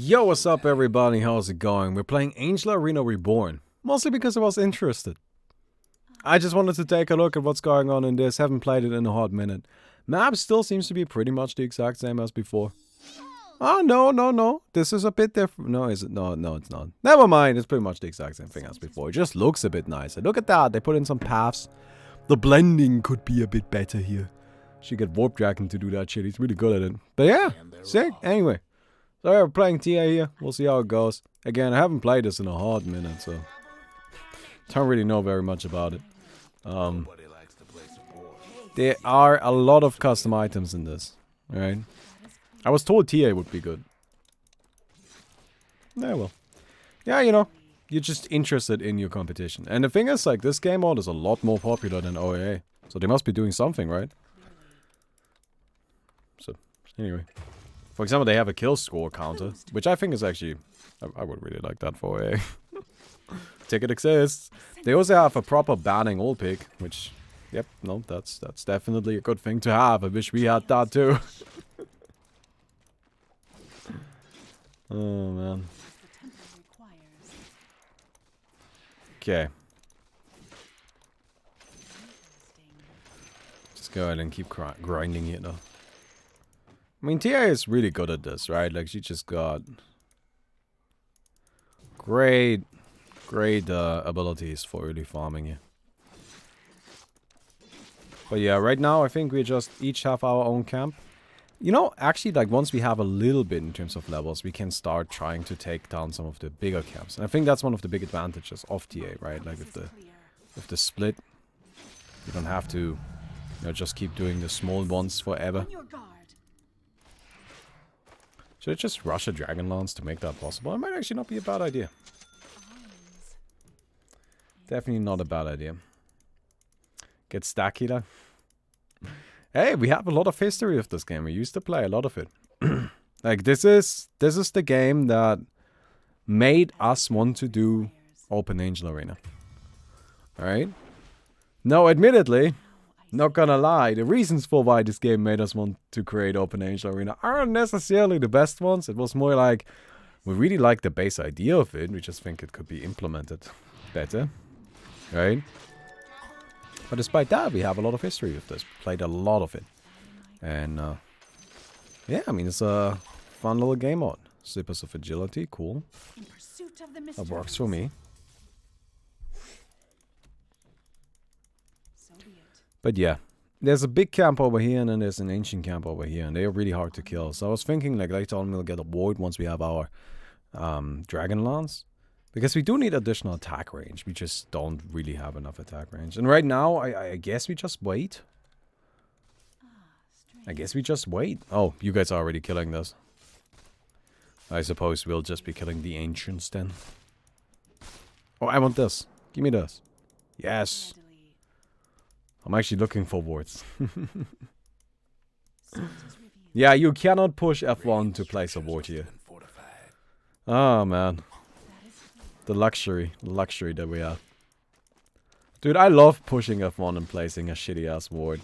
Yo, what's up everybody, how's it going? We're playing Angel Arena Reborn, mostly because I was interested. I just wanted to take a look at what's going on in this, haven't played it in a hot minute. Map still seems to be pretty much the exact same as before. Oh, no, this is a bit different. No, is it? No, it's not. Never mind, it's pretty much the exact same thing as before. It just looks a bit nicer. Look at that, they put in some paths. The blending could be a bit better here. Should get Warp Dragon to do that shit, he's really good at it. But yeah, sick, anyway. So yeah, we're playing TA here. We'll see how it goes. Again, I haven't played this in a hard minute, so don't really know very much about it. There are a lot of custom items in this, right? I was told TA would be good. Yeah, well. Yeah, you know, you're just interested in your competition. And the thing is, like, this game mode is a lot more popular than OAA. So they must be doing something, right? So, anyway. For example, they have a kill score counter, which I think is actually... I would really like that for a... Ticket exists. They also have a proper banning all pick, which... Yep, no, that's definitely a good thing to have. I wish we had that too. Oh, man. Okay. Just go ahead and keep grinding it though. I mean, TA is really good at this, right? Like, she just got great abilities for early farming here. But yeah, right now I think we just each have our own camp. You know, actually, like, once we have a little bit in terms of levels, we can start trying to take down some of the bigger camps. And I think that's one of the big advantages of TA, right? Like, with the split, you don't have to, you know, just keep doing the small ones forever. Should I just rush a Dragon Lance to make that possible? It might actually not be a bad idea. Definitely not a bad idea. Get stack healer. Hey, we have a lot of history of this game. We used to play a lot of it. Like, this is the game that made us want to do Open Angel Arena. Alright? No, admittedly, not gonna lie, the reasons for why this game made us want to create Open Angel Arena aren't necessarily the best ones. It was more like, we really like the base idea of it, we just think it could be implemented better. Right? But despite that, we have a lot of history with this. Played a lot of it. And, yeah, I mean, it's a fun little game mode. Zippers of agility, cool. That works for me. But yeah, there's a big camp over here and then there's an ancient camp over here. And they are really hard to kill. So I was thinking, like, later on we'll get a void once we have our Dragon Lance. Because we do need additional attack range. We just don't really have enough attack range. And right now, I guess we just wait. I guess we just wait. Oh, you guys are already killing this. I suppose we'll just be killing the ancients then. Oh, I want this. Give me this. Yes. I'm actually looking for wards. Yeah, you cannot push F1 to place a ward here. Oh, man. The luxury that we have. Dude, I love pushing F1 and placing a shitty-ass ward.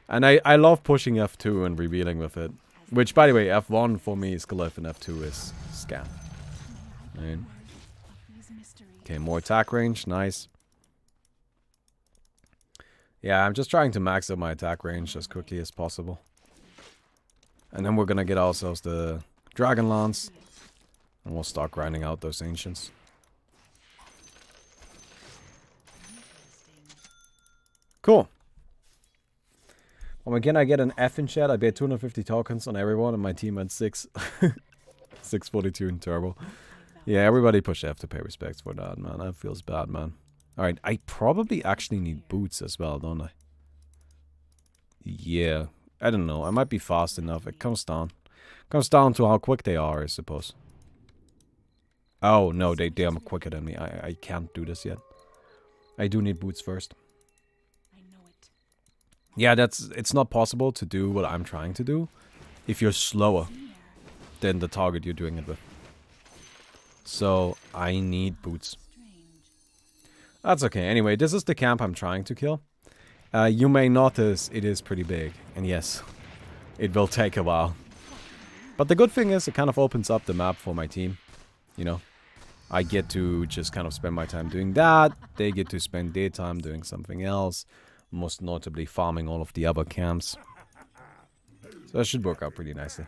And I love pushing F2 and revealing with it. Which, by the way, F1 for me is Glyph and F2 is Scan. Right. Okay, more attack range. Nice. Yeah, I'm just trying to max out my attack range as quickly as possible. And then we're gonna get ourselves the Dragon Lance. And we'll start grinding out those ancients. Cool. Well, again, I get an F in chat. I bet 250 tokens on everyone, and my team had 6. 642 in turbo. Yeah, everybody push F to pay respects for that, man. That feels bad, man. Alright, I probably actually need boots as well, don't I? Yeah. I don't know. I might be fast enough. It comes down. Comes down to how quick they are, I suppose. Oh, no, they are quicker than me. I can't do this yet. I do need boots first. Yeah, it's not possible to do what I'm trying to do if you're slower than the target you're doing it with. So, I need boots. That's okay. Anyway, this is the camp I'm trying to kill. You may notice it is pretty big. And yes, it will take a while. But the good thing is it kind of opens up the map for my team. You know, I get to just kind of spend my time doing that. They get to spend their time doing something else. Most notably farming all of the other camps. So that should work out pretty nicely.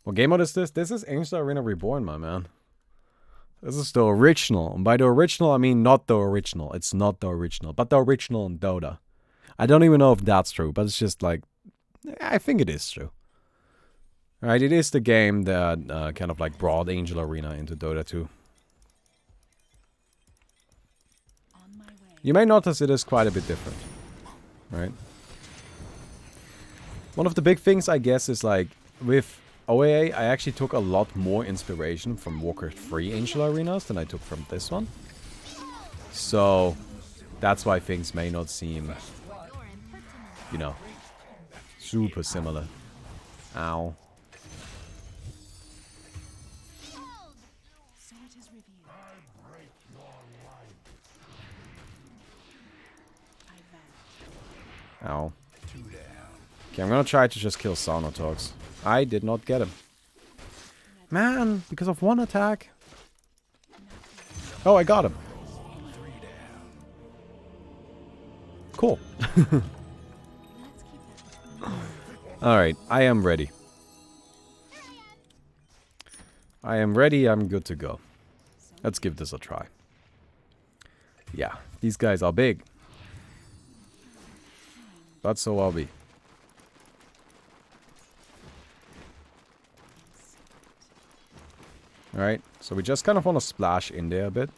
What game mode is this? This is Angel Arena Reborn, my man. This is the original. And by the original, I mean not the original. It's not the original. But the original in Dota. I don't even know if that's true. But it's just like... I think it is true. Alright, it is the game that kind of like brought Angel Arena into Dota 2. You may notice it is quite a bit different. Right? One of the big things, I guess, is like... With OAA, I actually took a lot more inspiration from Warcraft 3 Angel Arenas than I took from this one. So, that's why things may not seem, you know, super similar. Ow. Ow. Okay, I'm gonna try to just kill Saunotox. I did not get him. Man, because of one attack. Oh, I got him. Cool. Alright, I am ready. I am ready, I'm good to go. Let's give this a try. Yeah, these guys are big. But so are we. Alright, so we just kind of want to splash in there a bit.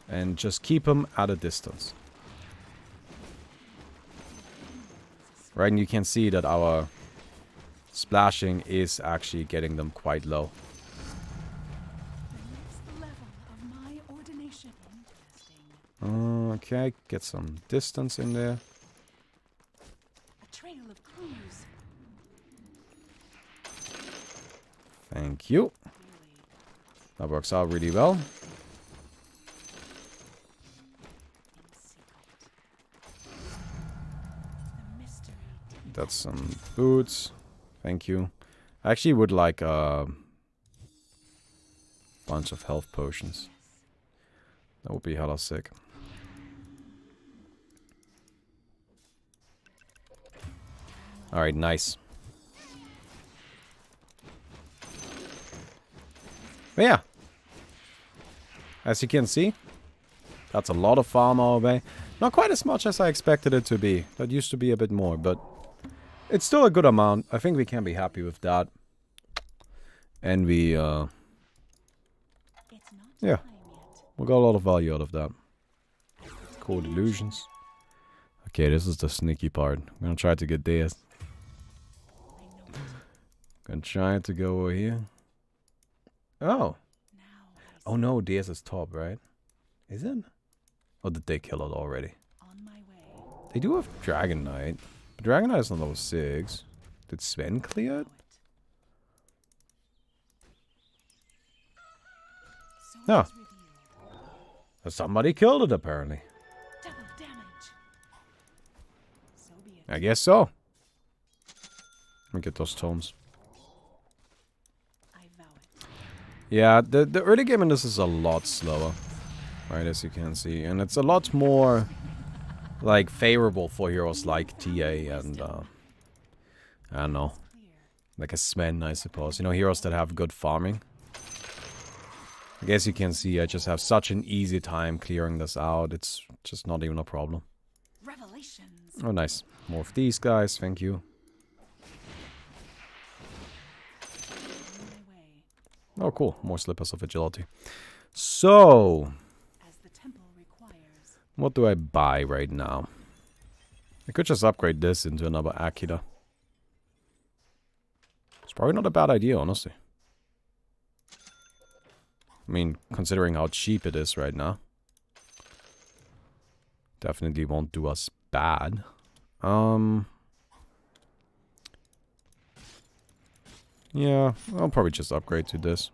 And just keep them at a distance. Right, and you can see that our splashing is actually getting them quite low. Okay, get some distance in there. Thank you. That works out really well. That's some boots. Thank you. I actually would like a bunch of health potions. That would be hella sick. Alright, nice. But yeah. As you can see, that's a lot of farm our way. Not quite as much as I expected it to be. That used to be a bit more, but it's still a good amount. I think we can be happy with that. And we, yeah. We got a lot of value out of that. Cool illusions. Okay, this is the sneaky part. I'm gonna try to get this. Gonna try to go over here. Oh. Oh no, DS is top, right? Is it? Or did they kill it already? They do have Dragon Knight. But Dragon Knight is on level 6. Did Sven clear it? No. Somebody killed it apparently. I guess so. Let me get those tomes. Yeah, the early game in this is a lot slower. Right, as you can see. And it's a lot more, like, favorable for heroes like TA and, I don't know. Like a Sven, I suppose. You know, heroes that have good farming. I guess you can see I just have such an easy time clearing this out. It's just not even a problem. Oh, nice. More of these guys, thank you. Oh, cool. More slippers of agility. So, what do I buy right now? I could just upgrade this into another Akita. It's probably not a bad idea, honestly. I mean, considering how cheap it is right now. Definitely won't do us bad. Yeah, I'll probably just upgrade to this.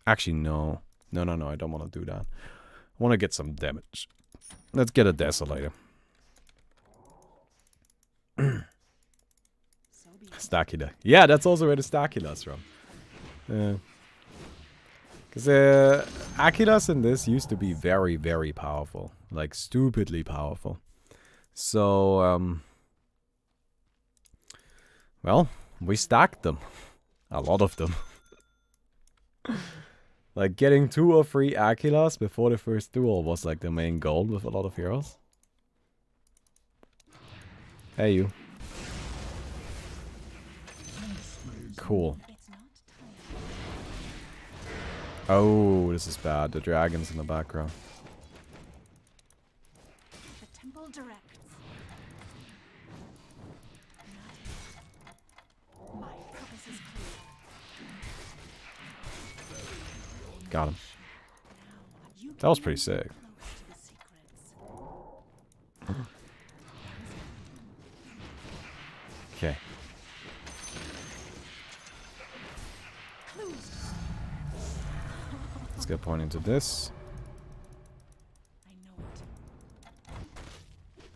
Actually, no. No, I don't want to do that. I want to get some damage. Let's get a Desolator. Stacula. Yeah, that's also where the Stacula's from. Yeah. Because Aquilas in this used to be very, very powerful. Like, stupidly powerful. So, well, we stacked them. A lot of them. Like, getting 2 or 3 Aquilas before the first duel was like the main goal with a lot of heroes. Hey, you. Cool. Oh, this is bad. The dragon's in the background. The temple directs. My purpose is clear. Got him. That was pretty sick. Okay. Let's get pointing to this. I know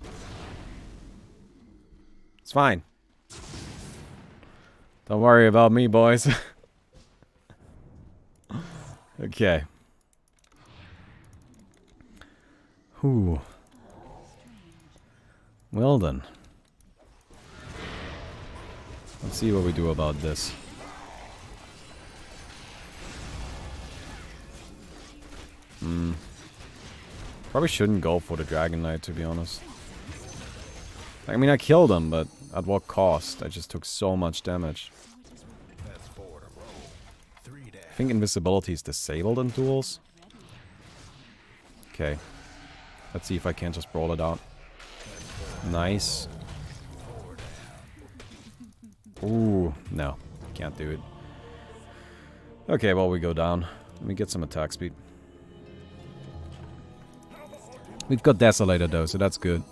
it. It's fine. Don't worry about me, boys. Okay. Whew. Well then. Let's see what we do about this. Probably shouldn't go for the Dragon Knight, to be honest. I mean, I killed him, but at what cost? I just took so much damage. I think invisibility is disabled in duels. Okay. Let's see if I can just brawl it out. Nice. Ooh, no. Can't do it. Okay, well, we go down. Let me get some attack speed. We've got Desolator though, so that's good.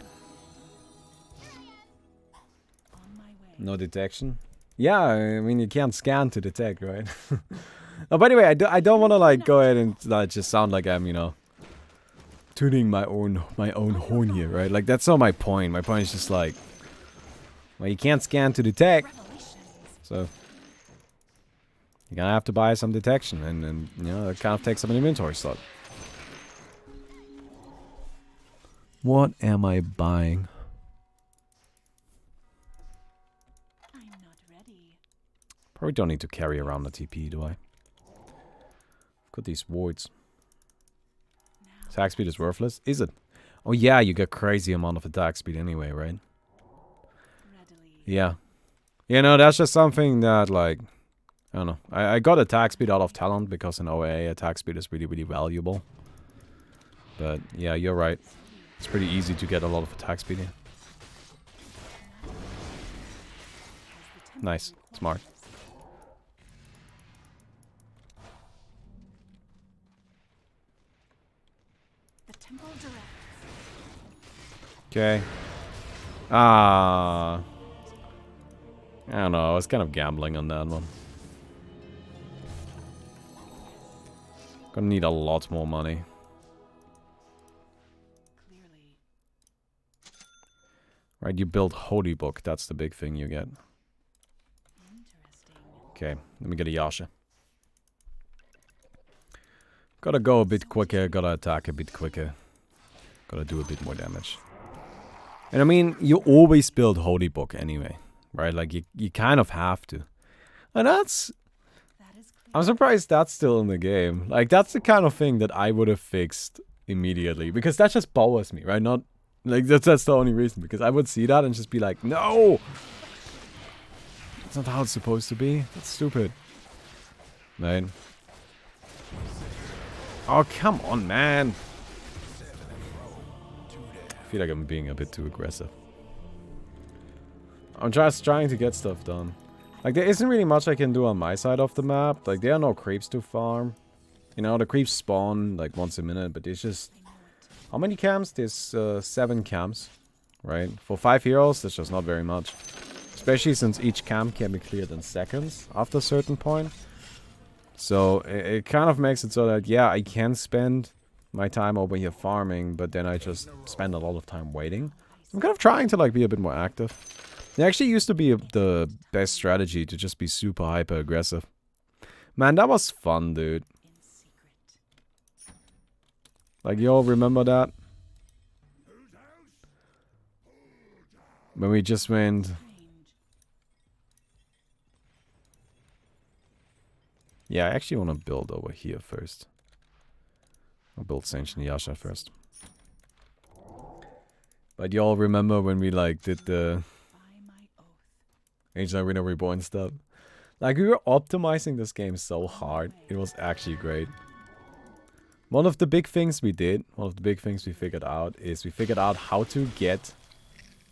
No detection? Yeah, I mean, you can't scan to detect, right? Oh, by the way, I don't want to like go ahead and just sound like I'm, you know, tooting my own horn here, right? Like, that's not my point. My point is just like, well, you can't scan to detect, so you're gonna have to buy some detection, and you know, that kind of takes up an inventory slot. What am I buying? I'm not ready. Probably don't need to carry around the TP, do I? I've got these wards. Attack speed is worthless? Is it? Oh yeah, you get crazy amount of attack speed anyway, right? Readily. Yeah. You know, that's just something that, like, I don't know. I got attack speed out of talent because in OA attack speed is really, really valuable. But yeah, you're right. It's pretty easy to get a lot of attack speed here. Nice. Smart. The temple directs. Okay. Ah. I don't know. I was kind of gambling on that one. Gonna need a lot more money. Clearly. Right, you build Holy Book. That's the big thing you get. Interesting. Okay, let me get a Yasha. Gotta go a bit quicker, gotta attack a bit quicker. Gotta do a bit more damage. And I mean, you always build Holy Book anyway, right? Like, you kind of have to. And that's... That is clear. I'm surprised that's still in the game. Like, that's the kind of thing that I would have fixed immediately. Because that just bothers me, right? Not... Like, that's the only reason. Because I would see that and just be like, no! That's not how it's supposed to be. That's stupid. Right? Oh, come on, man. I feel like I'm being a bit too aggressive. I'm just trying to get stuff done. Like, there isn't really much I can do on my side of the map. Like, there are no creeps to farm. You know, the creeps spawn, like, once a minute. But there's just... How many camps? There's 7 camps. Right? For 5 heroes, that's just not very much. Especially since each camp can be cleared in seconds after a certain point. So, it kind of makes it so that, yeah, I can spend my time over here farming, but then I just spend a lot of time waiting. I'm kind of trying to, like, be a bit more active. It actually used to be the best strategy to just be super hyper aggressive. Man, that was fun, dude. In secret. Like, y'all remember that? When we just went... Strange. Yeah, I actually want to build over here first. I'll build Saint Yasha first. But y'all remember when we like did the By my oath. Age of Arena Reborn stuff? Like, we were optimizing this game so hard. It was actually great. One of the big things we did, one of the big things we figured out is we figured out how to get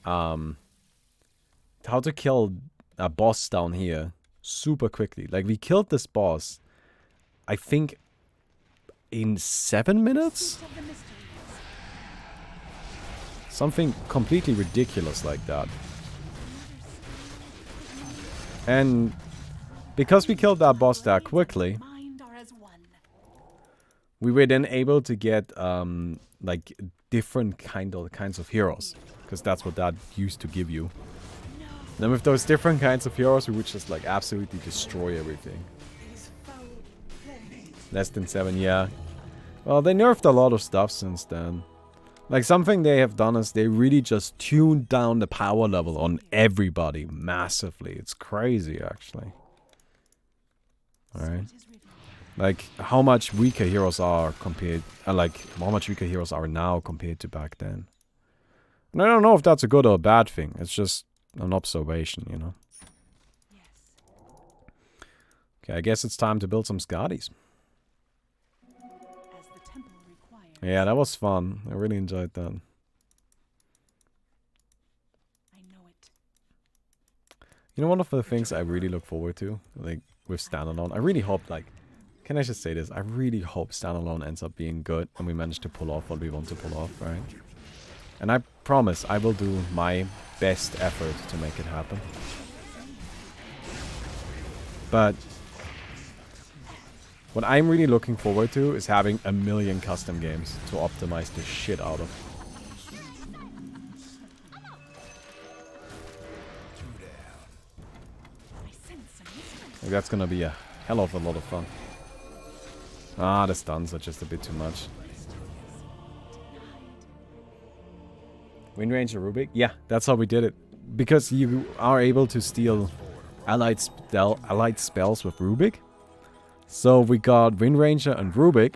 how to kill a boss down here super quickly. Like, we killed this boss, I think, in 7 minutes? Seat of the mysteries. Something completely ridiculous like that. And because we killed that boss that quickly, Mind are as one. we were then able to get like different kinds of heroes, because that's what that used to give you. Then with those different kinds of heroes, we would just like absolutely destroy everything. Less than 7, yeah. Well, they nerfed a lot of stuff since then. Like, something they have done is they really just tuned down the power level on everybody massively. It's crazy, actually. Alright. Like, how much weaker heroes are compared... like, how much weaker heroes are now compared to back then. And I don't know if that's a good or a bad thing. It's just an observation, you know. Yes. Okay, I guess it's time to build some Skadis. As the temple requires. Yeah, that was fun. I really enjoyed that. I know it. You know, one of the things I really look forward to, like, with Standalone, I really hope, like, can I just say this? I really hope Standalone ends up being good and we manage to pull off what we want to pull off, right? And I promise I will do my best effort to make it happen. But what I'm really looking forward to is having a million custom games to optimize the shit out of. I sense some mystery. Like, that's gonna be a hell of a lot of fun. Ah, the stuns are just a bit too much. Wind Ranger Rubik? Yeah, that's how we did it. Because you are able to steal allied spells with Rubik. So we got Wind Ranger and Rubik.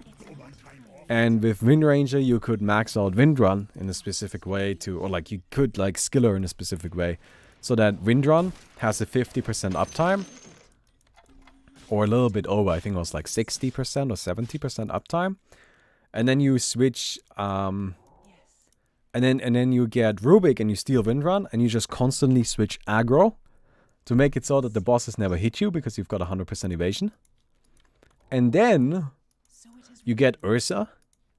And with Wind Ranger you could max out Wind Run in a specific way to... or like you could like skill her in a specific way. So that Wind Run has a 50% uptime. Or a little bit over, I think it was like 60% or 70% uptime. And then you switch... And then you get Rubik and you steal Wind Run and you just constantly switch aggro to make it so that the bosses never hit you because you've got 100% evasion. And then So it is you get Ursa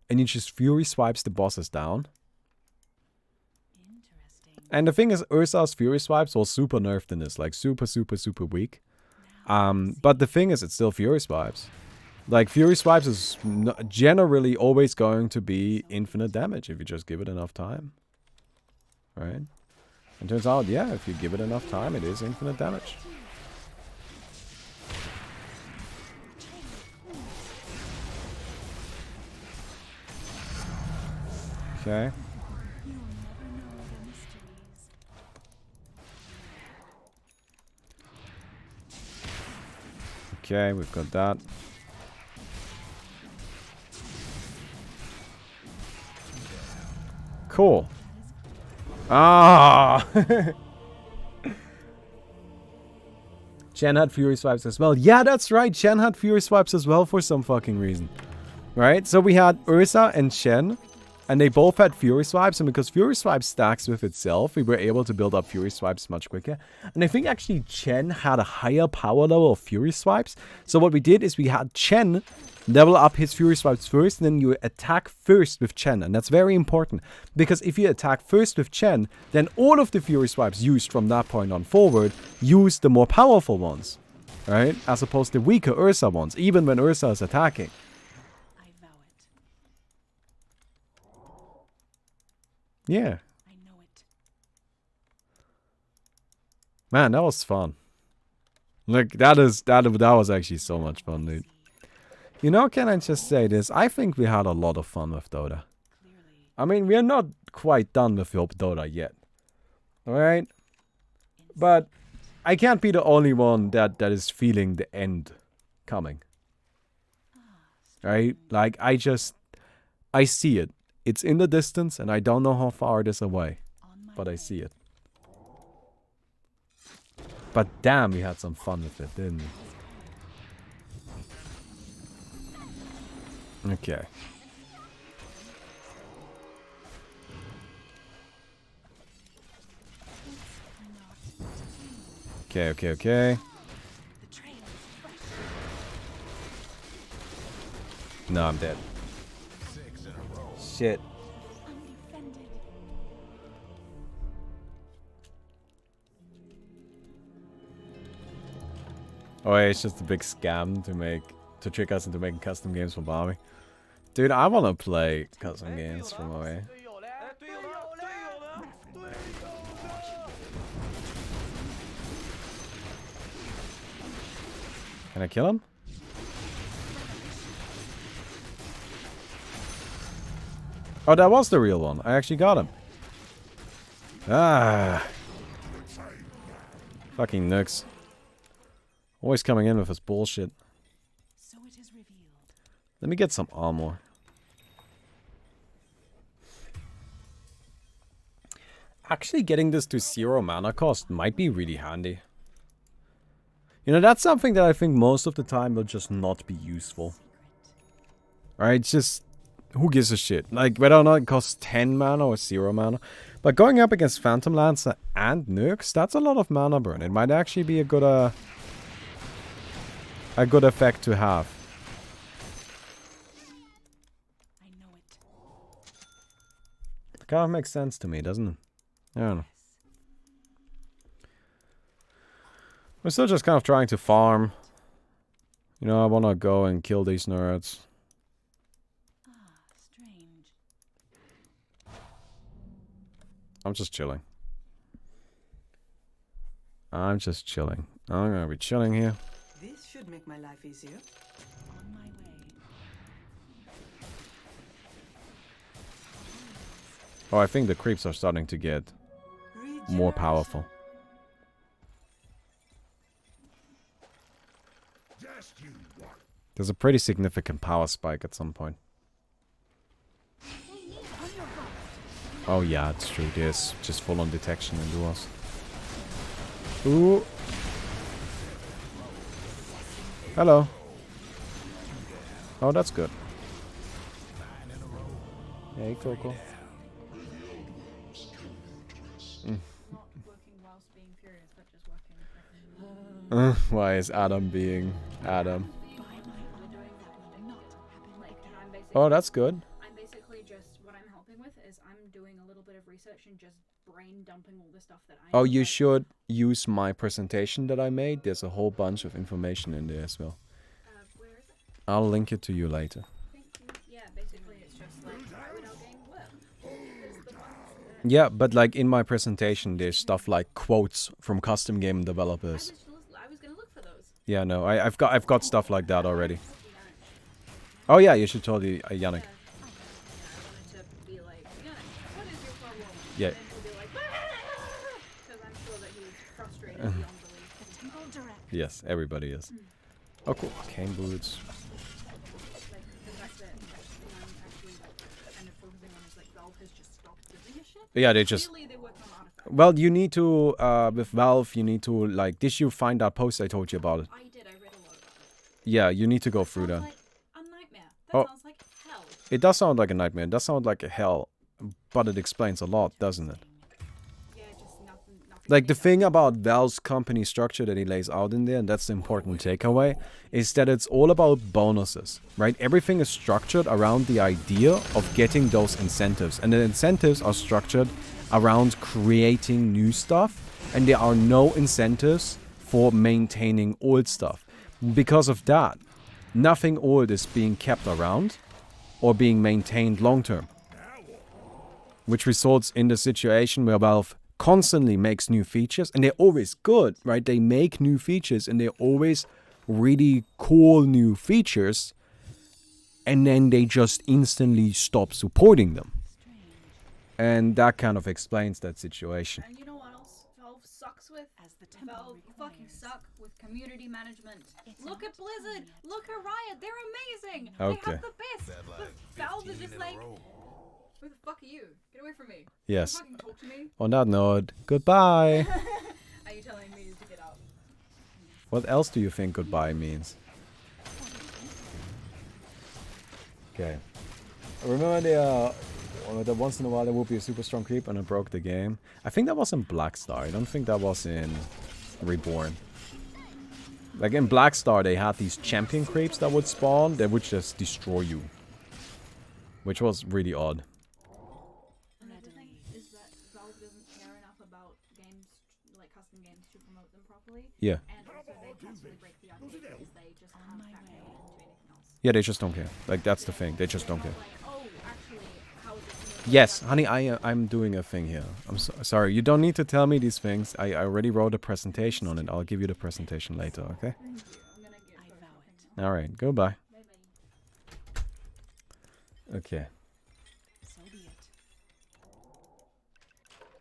and you just Fury swipes the bosses down. interesting. And the thing is, Ursa's Fury swipes was super nerfed in this, like super weak. But the thing is, it's still Fury swipes. Like, Fury Swipes is generally always going to be infinite damage if you just give it enough time. Right? And turns out, yeah, if you give it enough time, it is infinite damage. Okay. You'll never know the mysteries. Okay, we've got that. Cool. Ah! Chen had Fury Swipes as well. Yeah, that's right. Chen had Fury Swipes as well for some fucking reason. Right? So we had Ursa and Chen. And they both had Fury Swipes. And because Fury Swipes stacks with itself, we were able to build up Fury Swipes much quicker. And I think actually Chen had a higher power level of Fury Swipes. So what we did is we had Chen level up his Fury Swipes first, and then you attack first with Chen. And that's very important, because if you attack first with Chen, then all of the Fury Swipes used from that point on forward use the more powerful ones, right? As opposed to weaker Ursa ones, even when Ursa is attacking. I vow it. Yeah. I know it. Man, that was fun. Like, that was actually so much fun, dude. You know, can I just say this? I think we had a lot of fun with Dota. Clearly, I mean, we are not quite done with Dota yet. Alright? But I can't be the only one that is feeling the end coming. Right? Like, I see it. It's in the distance, and I don't know how far it is away. on my But I way. see it. But damn, we had some fun with it, didn't we? Okay. Okay, okay, okay. The trail is fresh. No, I'm dead. Shit. Undefended. Oh, yeah, it's just a big scam to trick us into making custom games for Barbie. Dude, I wanna play custom games from away. Can I kill him? Oh, that was the real one. I actually got him. Ah. Fucking Nux. Always coming in with his bullshit. So it is revealed. Let me get some armor. Actually, getting this to 0 mana cost might be really handy. You know, that's something that I think most of the time will just not be useful. Alright, just... Who gives a shit? Like, whether or not it costs 10 mana or 0 mana. But going up against Phantom Lancer and Nux, that's a lot of mana burn. It might actually be a good effect to have. I know it. It kind of makes sense to me, doesn't it? I don't know. We're still just kind of trying to farm. You know, I want to go and kill these nerds. Ah, strange. I'm just chilling. I'm just chilling. I'm gonna be chilling here. This should make my life easier. On my way. Oh, I think the creeps are starting to get more powerful. There's a pretty significant power spike at some point. Oh yeah, it's true. There's just full-on detection in duos. Ooh. Hello. Oh, that's good. Hey, Coco. Working whilst being furious, but just working. Why is Adam being Adam? I'm Oh, that's good. I'm basically just what I'm helping with is I'm doing a little bit of research and just brain dumping all the stuff that I Oh, know, you like, should use my presentation that I made. There's a whole bunch of information in there as well. where is it? I'll link it to you later. Thank you. Yeah, basically it's just like why would our game work? There's the ones that Yeah, but like in my presentation, there's stuff like quotes from custom game I developers. was gonna look for those. Yeah, no, I've got stuff like that already. Oh yeah, you should totally Yannick. I wanted to be like, Yannick, what is your problem? Yeah. And then he'll be like, because I'm sure that he's frustrated beyond belief. Go direct. Yes, everybody is. Oh cool, cane boots. Like the fact that the thing I'm actually like kind of focusing on is like Valve has just stopped giving a shit. Yeah, they just. Clearly they work on artifacts. Well, you need to with Valve. You need to like. Did you find that post I told you about it? I did. I read a lot about it. Yeah, you need to go through Sounds that. like a nightmare. That Oh. sounds like hell. It does sound like a nightmare. It does sound like a hell, but it explains a lot, doesn't it? Yeah, just nothing. Like the thing about Valve's company structure that he lays out in there, and that's the important takeaway, is that it's all about bonuses, right? Everything is structured around the idea of getting those incentives, and the incentives are structured around creating new stuff, and there are no incentives for maintaining old stuff. Because of that, nothing old is being kept around or being maintained long term. Which results in the situation where Valve constantly makes new features, and they're always good, right? They make new features, and they're always really cool new features, and then they just instantly stop supporting them. And that kind of explains that situation. And you know what else Valve sucks with? As the temple Valve fucking requires. suck with community management. It's Look not at Blizzard. only at- Look at Riot. They're amazing. Okay. They have the best. But Valve is just like, who the fuck are you? Get away from me. Yes. Don't fucking talk to me. On that note, goodbye. Are you telling me to get out? What else do you think goodbye means? Okay. Remember the once in a while there will be a super strong creep and it broke the game? I think that was in Black Star. I don't think that was in Reborn. Like in Black Star they had these champion creeps that would spawn that would just destroy you. Which was really odd. Another thing is that Valve doesn't care enough about games, like custom games, to promote them properly. Yeah. And also they constantly break the arcade because they just can't factor it into anything else. Yeah, they just don't care. Like that's the thing. They just don't care. Like, oh, actually, how is it? Yes, honey, I'm doing a thing here. I'm sorry. You don't need to tell me these things. I already wrote a presentation on it. I'll give you the presentation later, okay? Thank you. I'm gonna get I first vow opinion. it. All right. Goodbye. Bye bye. Okay. So be it.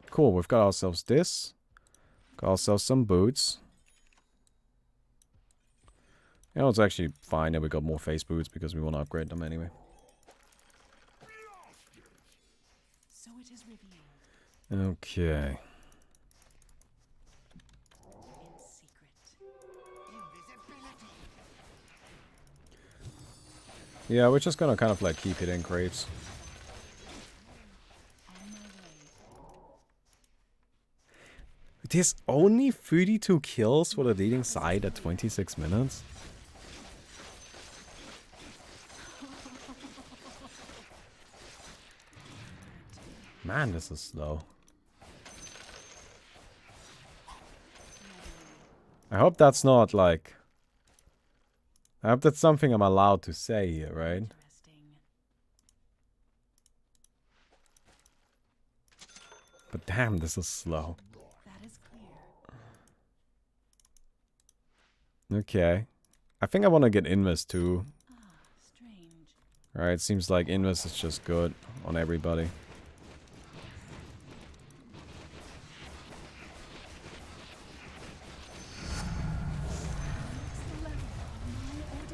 Cool. We've got ourselves this. Got ourselves some boots. Yeah, it's actually fine that we got more face boots because we want to upgrade them anyway. So it is revealed Okay. in secret. Yeah, we're just gonna kind of like keep hitting creeps. On my way. There's only 32 kills for the leading side at 26 minutes. Man, this is slow. I hope that's not like... I hope that's something I'm allowed to say here, right? Interesting. But damn, this is slow. That is clear. Okay. I think I want to get Invis too. Ah, strange. Alright, seems like Invis is just good on everybody.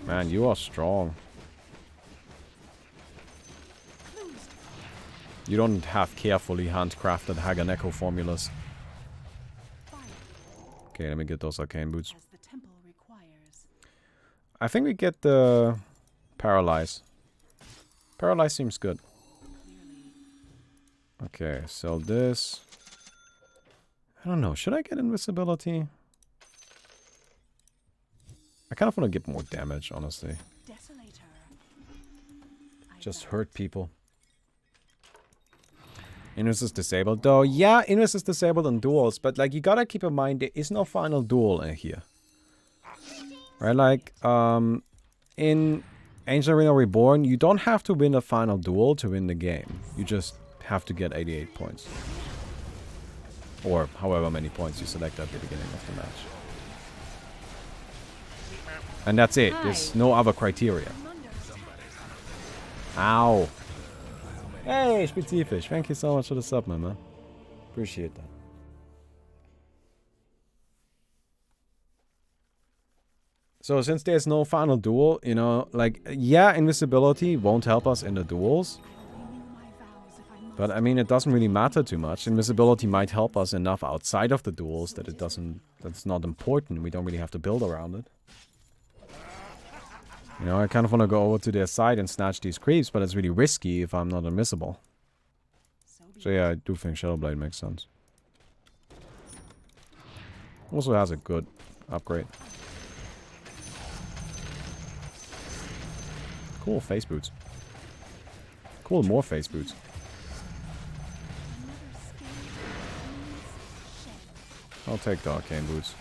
Man, you are strong. You don't have carefully handcrafted Haganeko formulas. Okay, let me get those arcane boots. As the temple requires. I think we get the Paralyze. Paralyze seems good. Clearly. Okay, sell this. I don't know. Should I get invisibility? I kind of want to get more damage, honestly. Desolator. I Just vow hurt it. people. Invis is disabled though. Yeah, Invis is disabled on duels, but like you gotta keep in mind there is no final duel in here. Right, like in Ancient Arena Reborn, you don't have to win a final duel to win the game. You just have to get 88 points. Or however many points you select at the beginning of the match. And that's it. There's no other criteria. Ow. Hey, Spezifisch. Thank you so much for the sub, my man. Appreciate that. So since there's no final duel, you know, like, yeah, invisibility won't help us in the duels. Renew my vows if I must. But I mean, it doesn't really matter too much. Invisibility might help us enough outside of the duels that it doesn't, that's not important. We don't really have to build around it. You know, I kind of want to go over to their side and snatch these creeps, but it's really risky if I'm not invisible. So be So yeah, I do think Shadowblade makes sense. Also has a good upgrade. Cool face boots. Cool, more face boots. I'll take the arcane boots.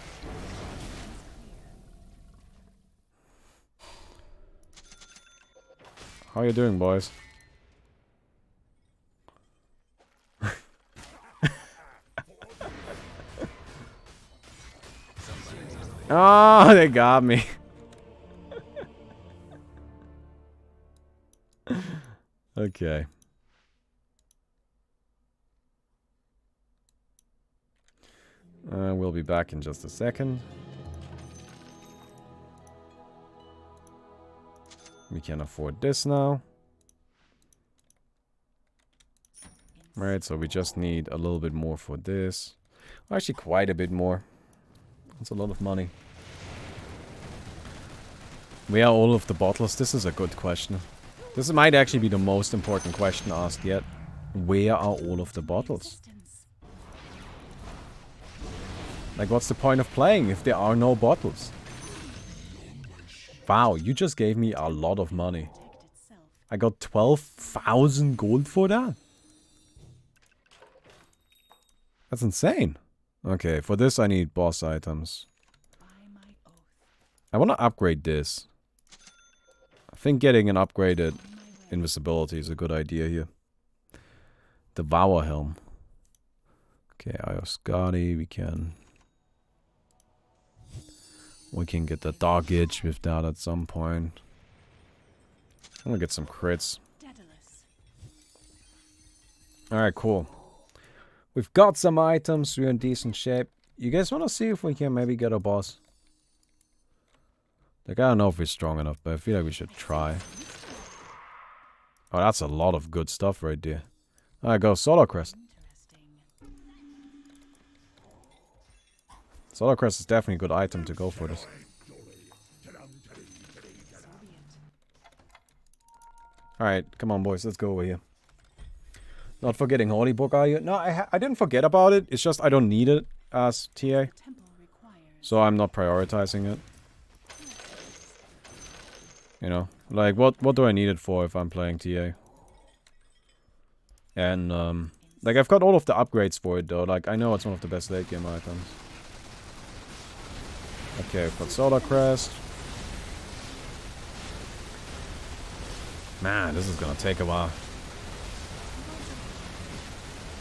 How you doing, boys? Oh, they got me. Okay. We'll be back in just a second. We can afford this now. Right, so we just need a little bit more for this. Actually, quite a bit more. That's a lot of money. Where are all of the bottles? This is a good question. This might actually be the most important question asked yet. Where are all of the bottles? Like, what's the point of playing if there are no bottles? Wow, you just gave me a lot of money. I got 12,000 gold for that? That's insane. Okay, for this I need boss items. I want to upgrade this. I think getting an upgraded invisibility is a good idea here. Devour Helm. Okay, Ioscati, we can get the Dark Edge with that at some point. I'm gonna get some crits. Alright, cool. We've got some items, we're in decent shape. You guys wanna see if we can maybe get a boss? Like, I don't know if we're strong enough, but I feel like we should try. Oh, that's a lot of good stuff right there. Alright, go Solar Crest. Solar Crest is definitely a good item to go for this. Alright, come on boys, let's go over here. Not forgetting Holy Book, are you? No, I didn't forget about it. It's just I don't need it as TA. So I'm not prioritizing it. You know, like what do I need it for if I'm playing TA? And like I've got all of the upgrades for it though. Like I know it's one of the best late game items. Okay, I've got Solar Crest. Man, this is gonna take a while.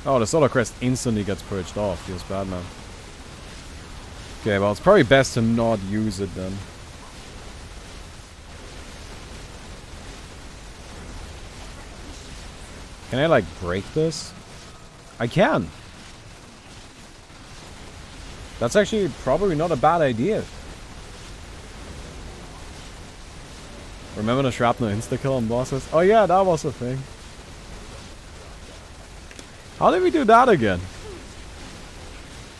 Oh, the Solar Crest instantly gets purged off. Feels bad, man. Okay, well, it's probably best to not use it then. Can I, like, break this? I can. That's actually probably not a bad idea. Remember the shrapnel insta-kill on bosses? Oh yeah, that was a thing. How did we do that again?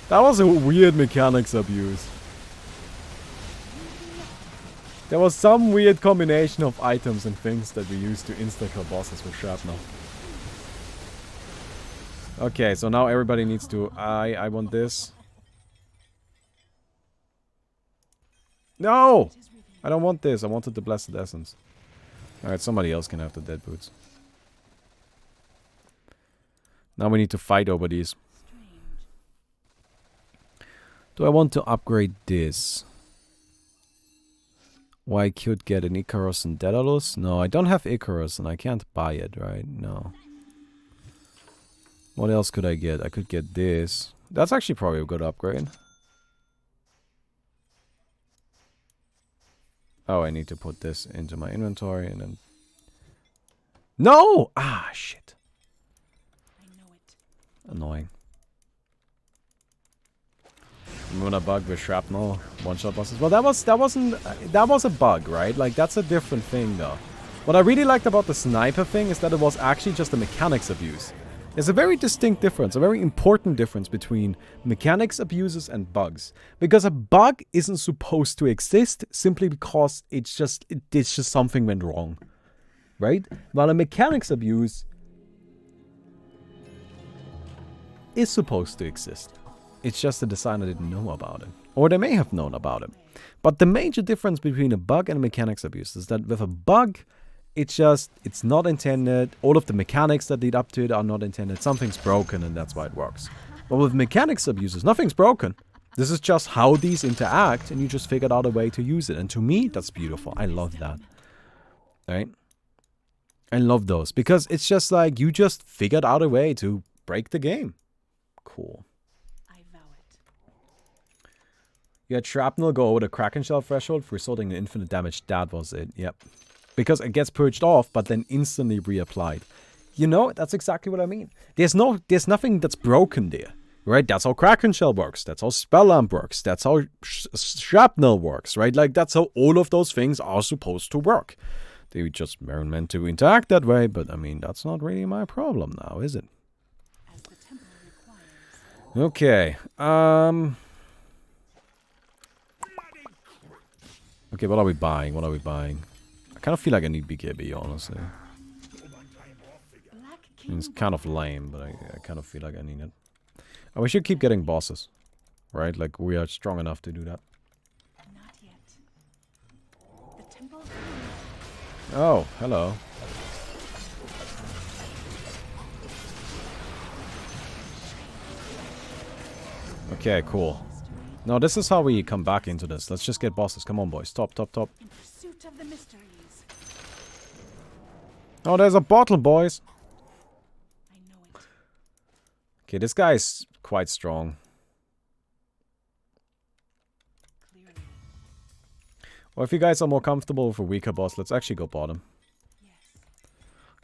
That was a weird mechanics abuse. There was some weird combination of items and things that we used to insta-kill bosses with shrapnel. Okay, so now everybody needs to... I want this. No! I don't want this. I wanted the Blessed Essence. Alright, somebody else can have the Dead Boots. Now we need to fight over these. Do I want to upgrade this? Well, I could get an Icarus and Daedalus. No, I don't have Icarus and I can't buy it, right? No. What else could I get? I could get this. That's actually probably a good upgrade. Oh, I need to put this into my inventory and then... No! Ah, shit. Annoying. Remember that bug with shrapnel one-shot bosses? Well, that was a bug, right? Like, that's a different thing, though. What I really liked about the sniper thing is that it was actually just a mechanics abuse. There's a very distinct difference, a very important difference between mechanics abuses and bugs. Because a bug isn't supposed to exist simply because it's just something went wrong. Right? While a mechanics abuse is supposed to exist. It's just the designer didn't know about it. Or they may have known about it. But the major difference between a bug and a mechanics abuse is that with a bug, it's not intended. All of the mechanics that lead up to it are not intended. Something's broken and that's why it works. But with mechanics abuses, nothing's broken. This is just how these interact and you just figured out a way to use it. And to me, that's beautiful. I love that. Right? I love those because it's just like you just figured out a way to break the game. Cool. You had shrapnel go over the Kraken Shell threshold, resulting in infinite damage. That was it, yep. Because it gets purged off, but then instantly reapplied. You know, that's exactly what I mean. There's nothing that's broken there, right? That's how Kraken Shell works. That's how Spell Lamp works. That's how Shrapnel works, right? Like, that's how all of those things are supposed to work. They just weren't meant to interact that way, but I mean, that's not really my problem now, is it? As the temple requires. Okay, okay, what are we buying? What are we buying? I kind of feel like I need BKB, honestly. Black I mean, it's King kind of lame, but I kind of feel like I need it. And we should keep getting bosses, right? Like, we are strong enough to do that. not yet. The temple. Oh, hello. Okay, cool. Now, this is how we come back into this. Let's just get bosses. Come on, boys. Top, top, top. In pursuit of the mysteries. Oh, there's a bottle, boys. I know it. Okay, this guy is quite strong. Clearly. Well, if you guys are more comfortable with a weaker boss, let's actually go bottom. Yes.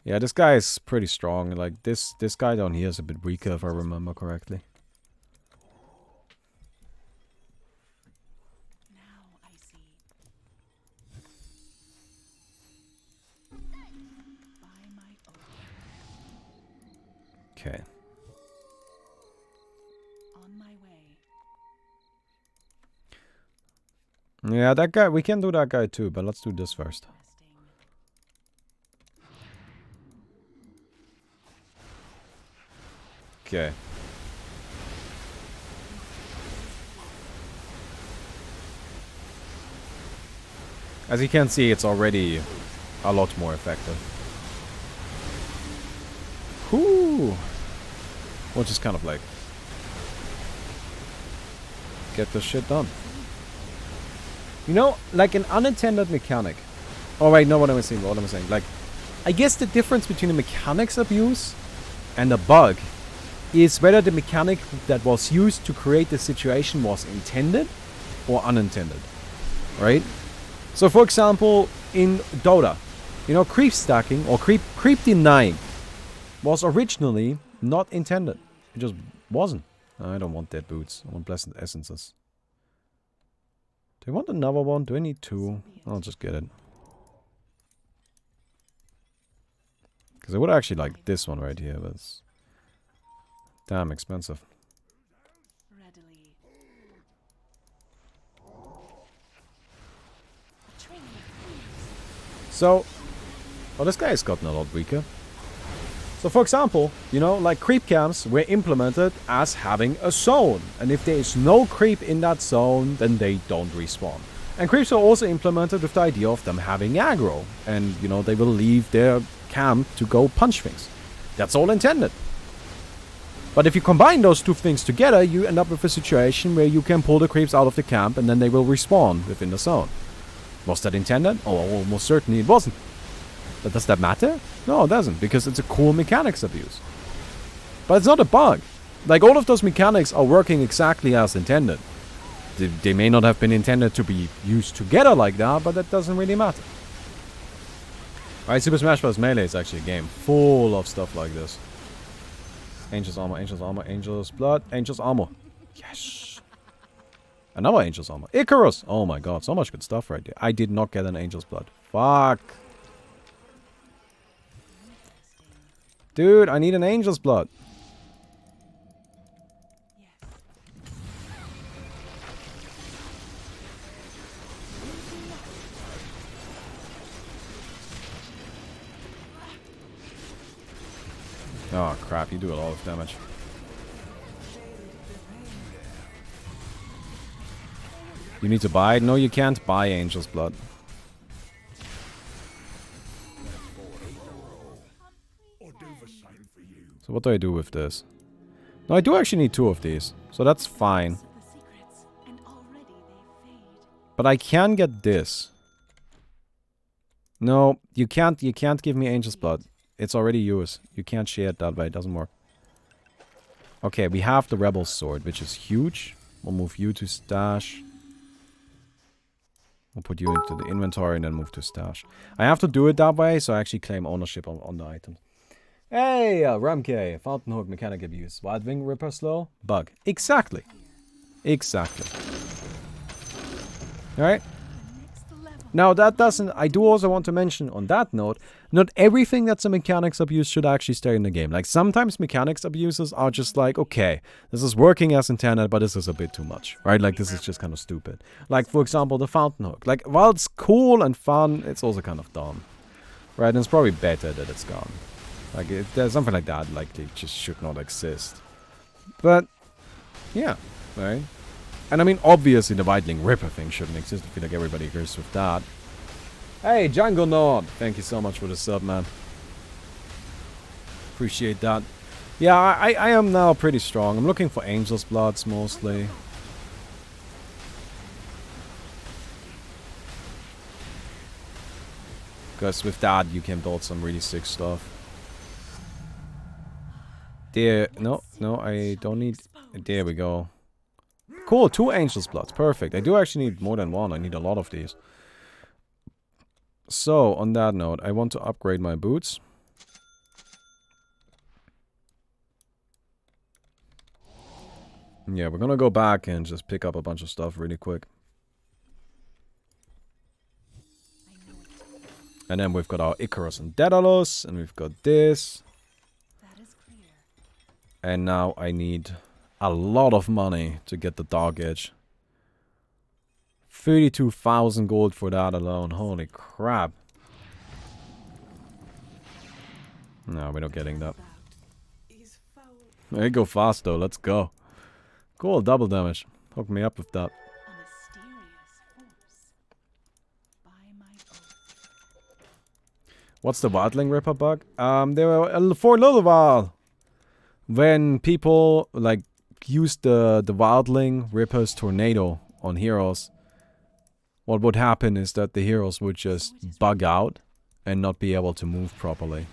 Yeah, this guy is pretty strong. Like, this guy down here is a bit weaker, if I remember correctly. Now I see. By my oath. Okay. On my way. Yeah, that guy, we can do that guy too, but let's do this first. Resting. Okay. As you can see, it's already a lot more effective. Whoo! We'll just kind of like get this shit done. You know, like an unintended mechanic. Oh wait, no, what am I saying? What am I saying? Like, I guess the difference between a mechanics abuse and a bug is whether the mechanic that was used to create the situation was intended or unintended, right? So, for example, in Dota, you know, creep stacking or creep denying was originally not intended. It just wasn't. I don't want dead boots. I want pleasant essences. Do I want another one? Do I need two? I'll just get it. Because I would actually like this one right here, but it's damn expensive. Readily. A train of thieves. So, well, this guy has gotten a lot weaker. So, for example, you know, like creep camps were implemented as having a zone. And if there is no creep in that zone, then they don't respawn. And creeps are also implemented with the idea of them having aggro. And, you know, they will leave their camp to go punch things. That's all intended. But if you combine those two things together, you end up with a situation where you can pull the creeps out of the camp and then they will respawn within the zone. Was that intended? Oh, almost certainly it wasn't. But does that matter? No, it doesn't, because it's a cool mechanics abuse. But it's not a bug. Like, all of those mechanics are working exactly as intended. They may not have been intended to be used together like that, but that doesn't really matter. Alright, Super Smash Bros. Melee is actually a game full of stuff like this. Angel's Armor, Angel's Armor, Angel's Blood, Angel's Armor. Yes! Another Angel's Armor. Icarus! Oh my god, so much good stuff right there. I did not get an Angel's Blood. Fuck! Dude, I need an Angel's Blood. Yes. Oh crap, you do a lot of damage. You need to buy it? No, you can't buy Angel's Blood. So what do I do with this? No, I do actually need two of these. So that's fine. Of the secrets, and already they fade. But I can get this. No, you can't give me Angel's Blood. It's already yours. You can't share it that way. It doesn't work. Okay, we have the Rebel's Sword, which is huge. We'll move you to stash. We'll put you into the inventory and then move to stash. I have to do it that way, so I actually claim ownership on the items. Hey, Ramke, Fountain Hook, mechanic abuse. Wild Wing Ripper slow? Bug. Exactly. Exactly. Alright? Now that doesn't... I do also want to mention on that note, not everything that's a mechanics abuse should actually stay in the game. Like sometimes mechanics abuses are just like, okay, this is working as intended, but this is a bit too much. Right? Like this is just kind of stupid. Like for example, the Fountain Hook. Like while it's cool and fun, it's also kind of dumb. Right? And it's probably better that it's gone. Like if there's something like that, like it just should not exist. But, yeah. Right? And I mean, obviously the Whiteling Ripper thing shouldn't exist. I feel like everybody agrees with that. Hey, Jungle Nord! Thank you so much for the sub, man. Appreciate that. Yeah, I am now pretty strong. I'm looking for Angel's Bloods mostly. Because with that, you can build some really sick stuff. There, no, I don't need... There we go. Cool, 2 Angel's Bloods. Perfect. I do actually need more than 1. I need a lot of these. So, on that note, I want to upgrade my boots. Yeah, we're gonna go back and just pick up a bunch of stuff really quick. And then we've got our Icarus and Daedalus, and we've got this. And now I need a lot of money to get the Dark Edge. 32,000 gold for that alone. Holy crap. No, we're not getting that. There you go fast though. Let's go. Cool, double damage. Hook me up with that. What's the Wildling Ripper bug? There were for a little while when people like used the Wildling Ripper's tornado on heroes, what would happen is that the heroes would just bug out and not be able to move properly.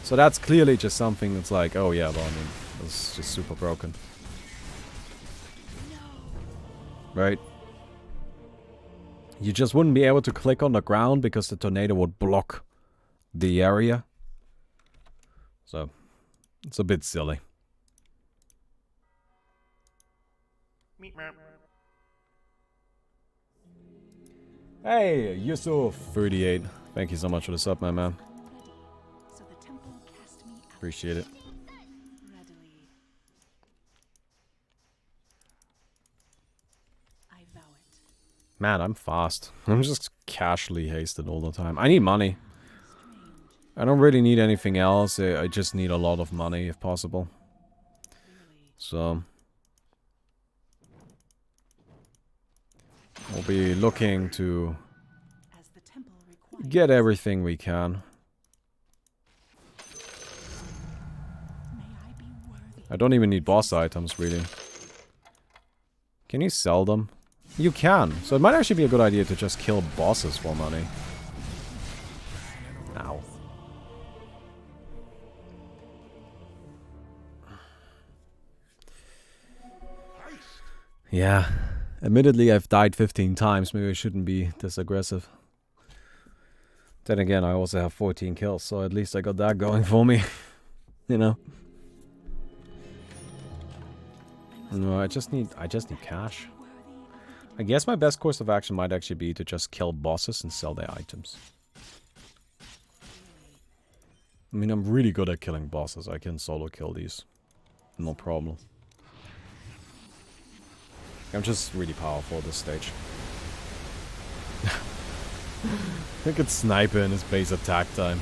So that's clearly just something that's like, oh yeah, well, I mean, it's just super broken. Right? You just wouldn't be able to click on the ground because the tornado would block the area. So, it's a bit silly. Hey, Yusuf 38. Thank you so much for the sub, my man. Appreciate it. Man, I'm fast. I'm just casually hasted all the time. I need money. I don't really need anything else. I just need a lot of money if possible. So we'll be looking to get everything we can. I don't even need boss items, really. Can you sell them? You can. So it might actually be a good idea to just kill bosses for money. Ow. Yeah. Admittedly, I've died 15 times. Maybe I shouldn't be this aggressive. Then again, I also have 14 kills, so at least I got that going for me. You know? No, I just need cash. I guess my best course of action might actually be to just kill bosses and sell their items. I mean, I'm really good at killing bosses. I can solo kill these. No problem. I'm just really powerful at this stage. I could sniper in his base attack time.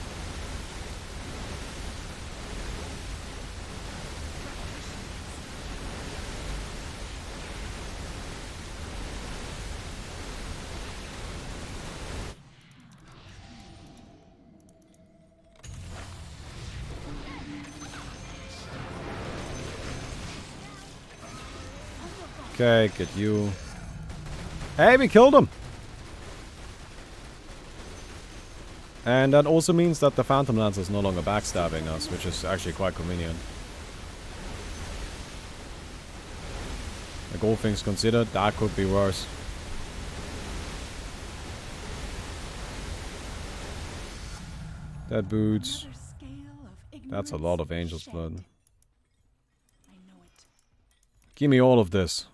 Okay, get you. Hey, we killed him! And that also means that the Phantom Lance is no longer backstabbing us, which is actually quite convenient. Like all things considered, that could be worse. Dead boots. Another scale of That's a ignorance lot of angel's shed. blood. I know it. Give me all of this.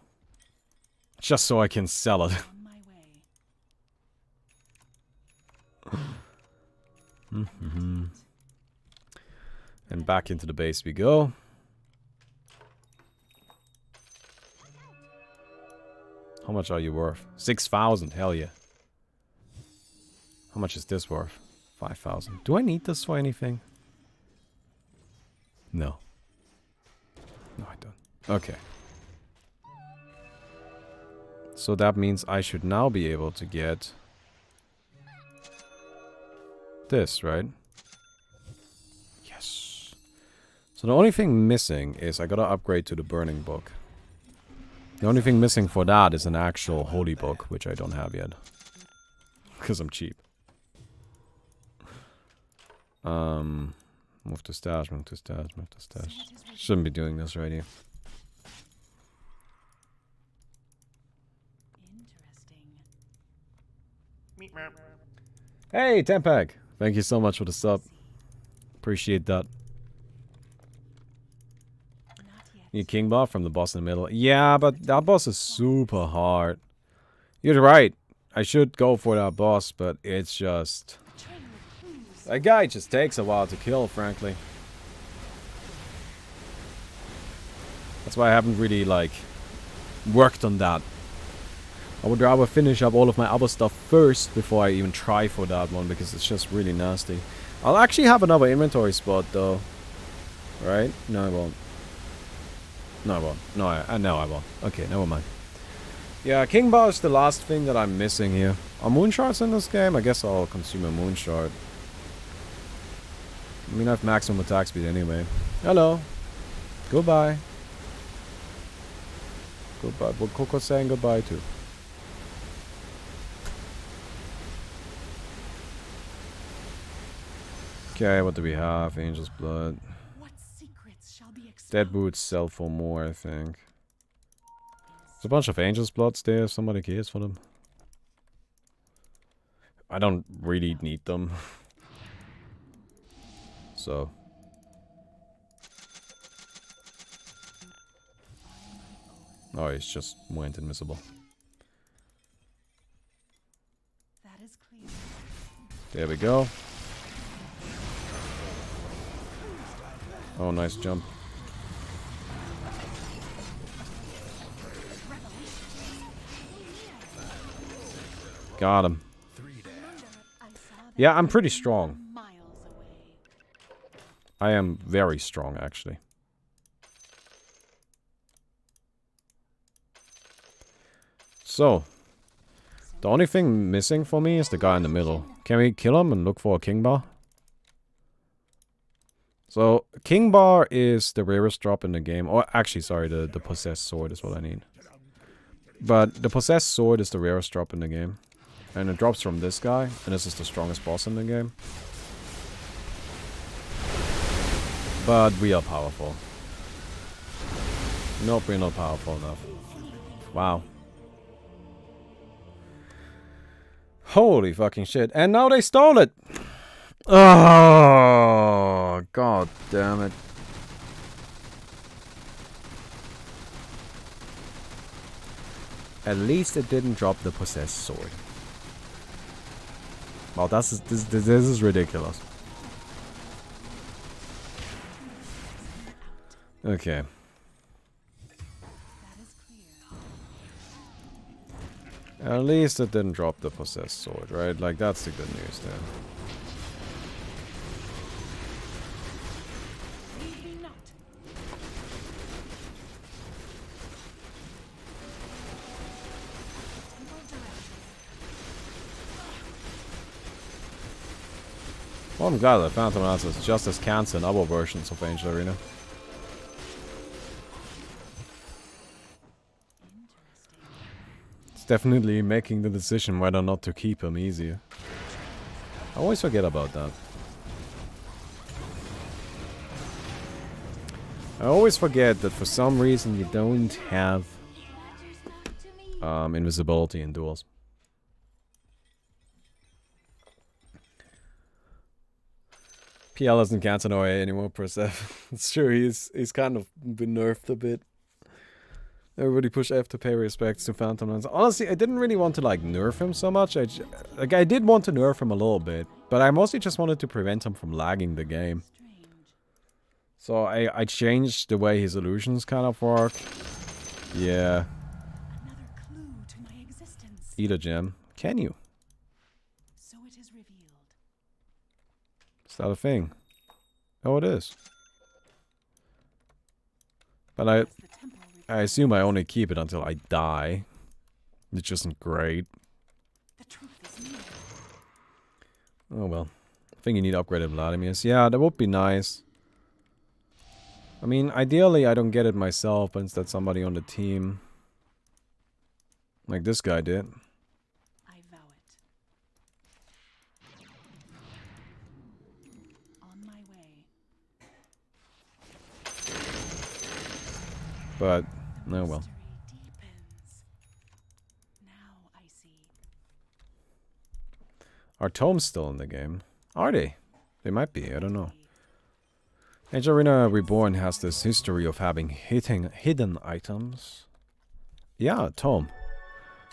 Just so I can sell it. On my way. And back into the base we go. How much are you worth? 6,000, hell yeah. How much is this worth? 5,000. Do I need this for anything? No. No, I don't. Okay. So that means I should now be able to get this, right? Yes. So the only thing missing is I gotta upgrade to the burning book. The only thing missing for that is an actual holy book, which I don't have yet. Because I'm cheap. Move to stash, move to stash, move to stash. Shouldn't be doing this right here. Interesting. Hey, Tempag! Thank you so much for the sub. Appreciate that. Not yet. Need King Bar from the boss in the middle. Yeah, but that boss is super hard. You're right. I should go for that boss, but it's just... Train with clues. That guy just takes a while to kill, frankly. That's why I haven't really, like, worked on that. I would rather finish up all of my other stuff first before I even try for that one, because it's just really nasty. I'll actually have another inventory spot, though. Right? No, I won't. No, I won't. No, I won't. Okay, never mind. Yeah, King Bar is the last thing that I'm missing here. Are moonshards in this game? I guess I'll consume a moonshard. I mean, I have maximum attack speed anyway. Hello. Goodbye. Goodbye. But Coco's saying goodbye too. Okay, what do we have? Angel's blood. What secrets shall be exposed? Dead boots sell for more, I think. There's a bunch of Angel's bloods there if somebody cares for them. I don't really need them. So. Oh, he's just went invisible. That is clear. There we go. Oh, nice jump. Got him. I saw that Yeah, I'm pretty strong. miles away. I am very strong, actually. So, the only thing missing for me is the guy in the middle. Can we kill him and look for a King Bar? So, King Bar is the rarest drop in the game. Or, actually, sorry, the Possessed Sword is what I need. But the Possessed Sword is the rarest drop in the game. And it drops from this guy, and this is the strongest boss in the game. But we are powerful. Nope, we're not powerful enough. Wow. Holy fucking shit. And now they stole it! Oh, god damn it. At least it didn't drop the Possessed Sword. Wow, this is ridiculous. Okay. That is clear. At least it didn't drop the Possessed Sword, right? Like, that's the good news there. Leave me not. Temporal direction. Well, I'm glad that Phantom Lance is just as cancer in other versions of Angel Arena. It's definitely making the decision whether or not to keep him easier. I always forget about that. I always forget that for some reason you don't have invisibility in duels. PL isn't Canton OA anymore, Persef. It's true, he's kind of been nerfed a bit. Everybody push F to pay respects to Phantom Lens. Honestly, I didn't really want to like nerf him so much. I did want to nerf him a little bit, but I mostly just wanted to prevent him from lagging the game. Strange. So I changed the way his illusions kind of work. Yeah. Another clue to my existence. Eat a gem. Can you? So it is revealed. Is that a thing? Oh, it is. But I As the temple I assume I only keep it until I die. Which isn't great. the truth is near. Oh well. I think you need upgraded Vladimirs. Yeah, that would be nice. I mean, ideally I don't get it myself, but instead somebody on the team. Like this guy did. I vow it. On my way. But, The oh well. mystery deepens. Now I see. Are tomes still in the game? Are they? They might be, I don't know. Age Arena Reborn has this history of having hidden items. Yeah, tome.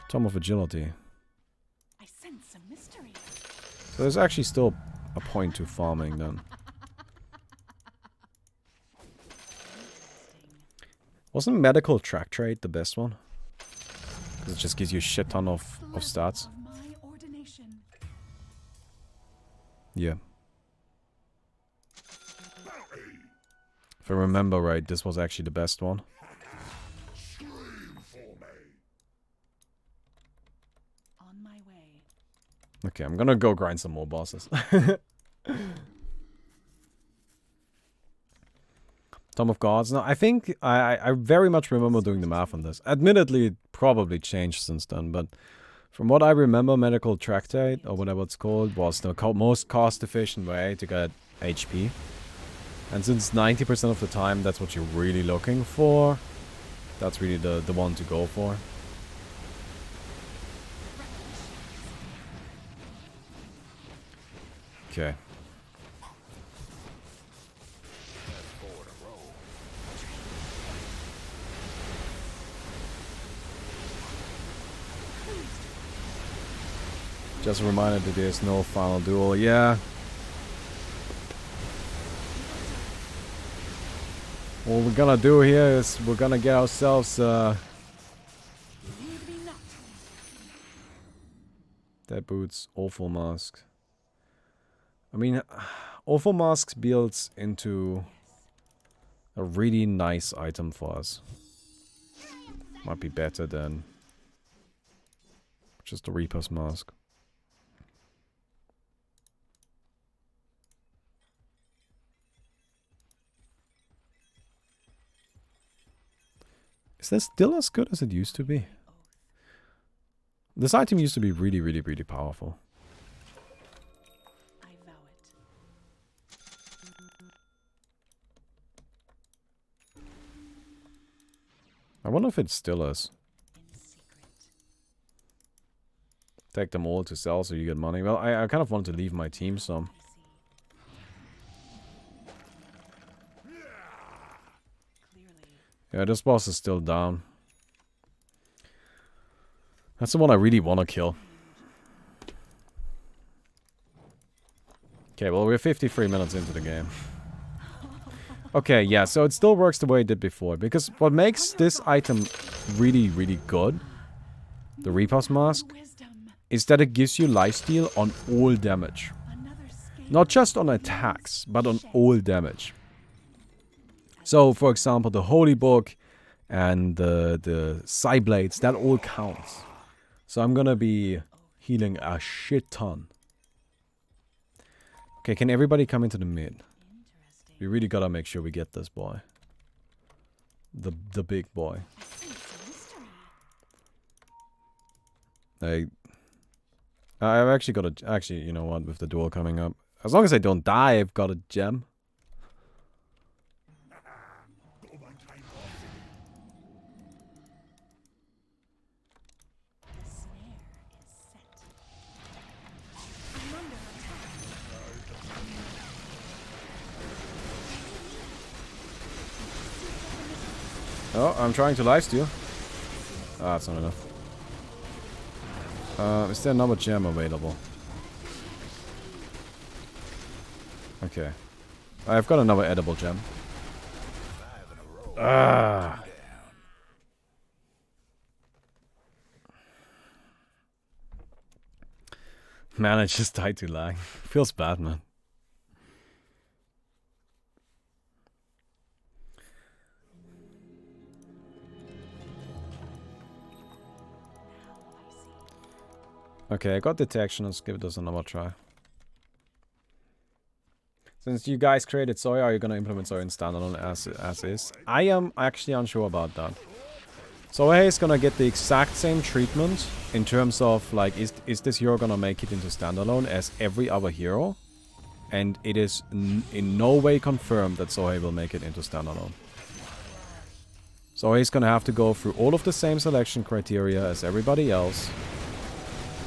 Tome of Agility. I sense a mystery. So there's actually still a point to farming then. Interesting. Wasn't Medical Track Trade the best one? Because it just gives you a shit ton of The stats. level of my ordination. Yeah. If I remember right, this was actually the best one. On my way. Okay, I'm gonna go grind some more bosses. Tome of Gods. No, I think I very much remember doing the math on this. Admittedly, it probably changed since then, but from what I remember, Medical Tractate, or whatever it's called, was the most cost-efficient way to get HP. And since 90% of the time that's what you're really looking for, that's really the one to go for. Okay. Just a reminder that there's no final duel. Yeah. What we're gonna do here is we're gonna get ourselves Leave me not. Dead Boots, Awful Mask. I mean, Awful Mask builds into a really nice item for us. Might be better than just a Reaper's Mask. Is this still as good as it used to be? This item used to be really, really, really powerful. I vow it. I wonder if it still is. In secret. Take them all to sell so you get money. Well, I kind of want to leave my team some. I see. Clearly. Yeah, this boss is still down. That's the one I really want to kill. Okay, well, we're 53 minutes into the game. Okay, yeah, so it still works the way it did before. Because what makes this item really, really good, the Reaper's Mask, Wisdom. is that it gives you lifesteal on all damage. Another scale. Not just on attacks, but on all damage. So, for example, the Holy Book and the Psy Blades, that all counts. So I'm gonna be healing a shit ton. Okay, can everybody come into the mid? Interesting. We really gotta make sure we get this boy. The big boy. I sense a mystery. I've actually got a... Actually, you know what? With the duel coming up. As long as I don't die, I've got a gem. The snare is set. I'm under attack. Oh, I'm trying to lifesteal. Ah, that's not enough. Is there another gem available? Okay. I've got another edible gem. Ah. Man, I just died to lag. Feels bad, man. Okay, I got detection. Let's give this another try. Since you guys created Zoya, are you gonna implement Zoya in standalone as is? I am actually unsure about that. Zoya is gonna get the exact same treatment in terms of like, is this hero gonna make it into standalone as every other hero? And it is in no way confirmed that Zoya will make it into standalone. Zoya is gonna have to go through all of the same selection criteria as everybody else.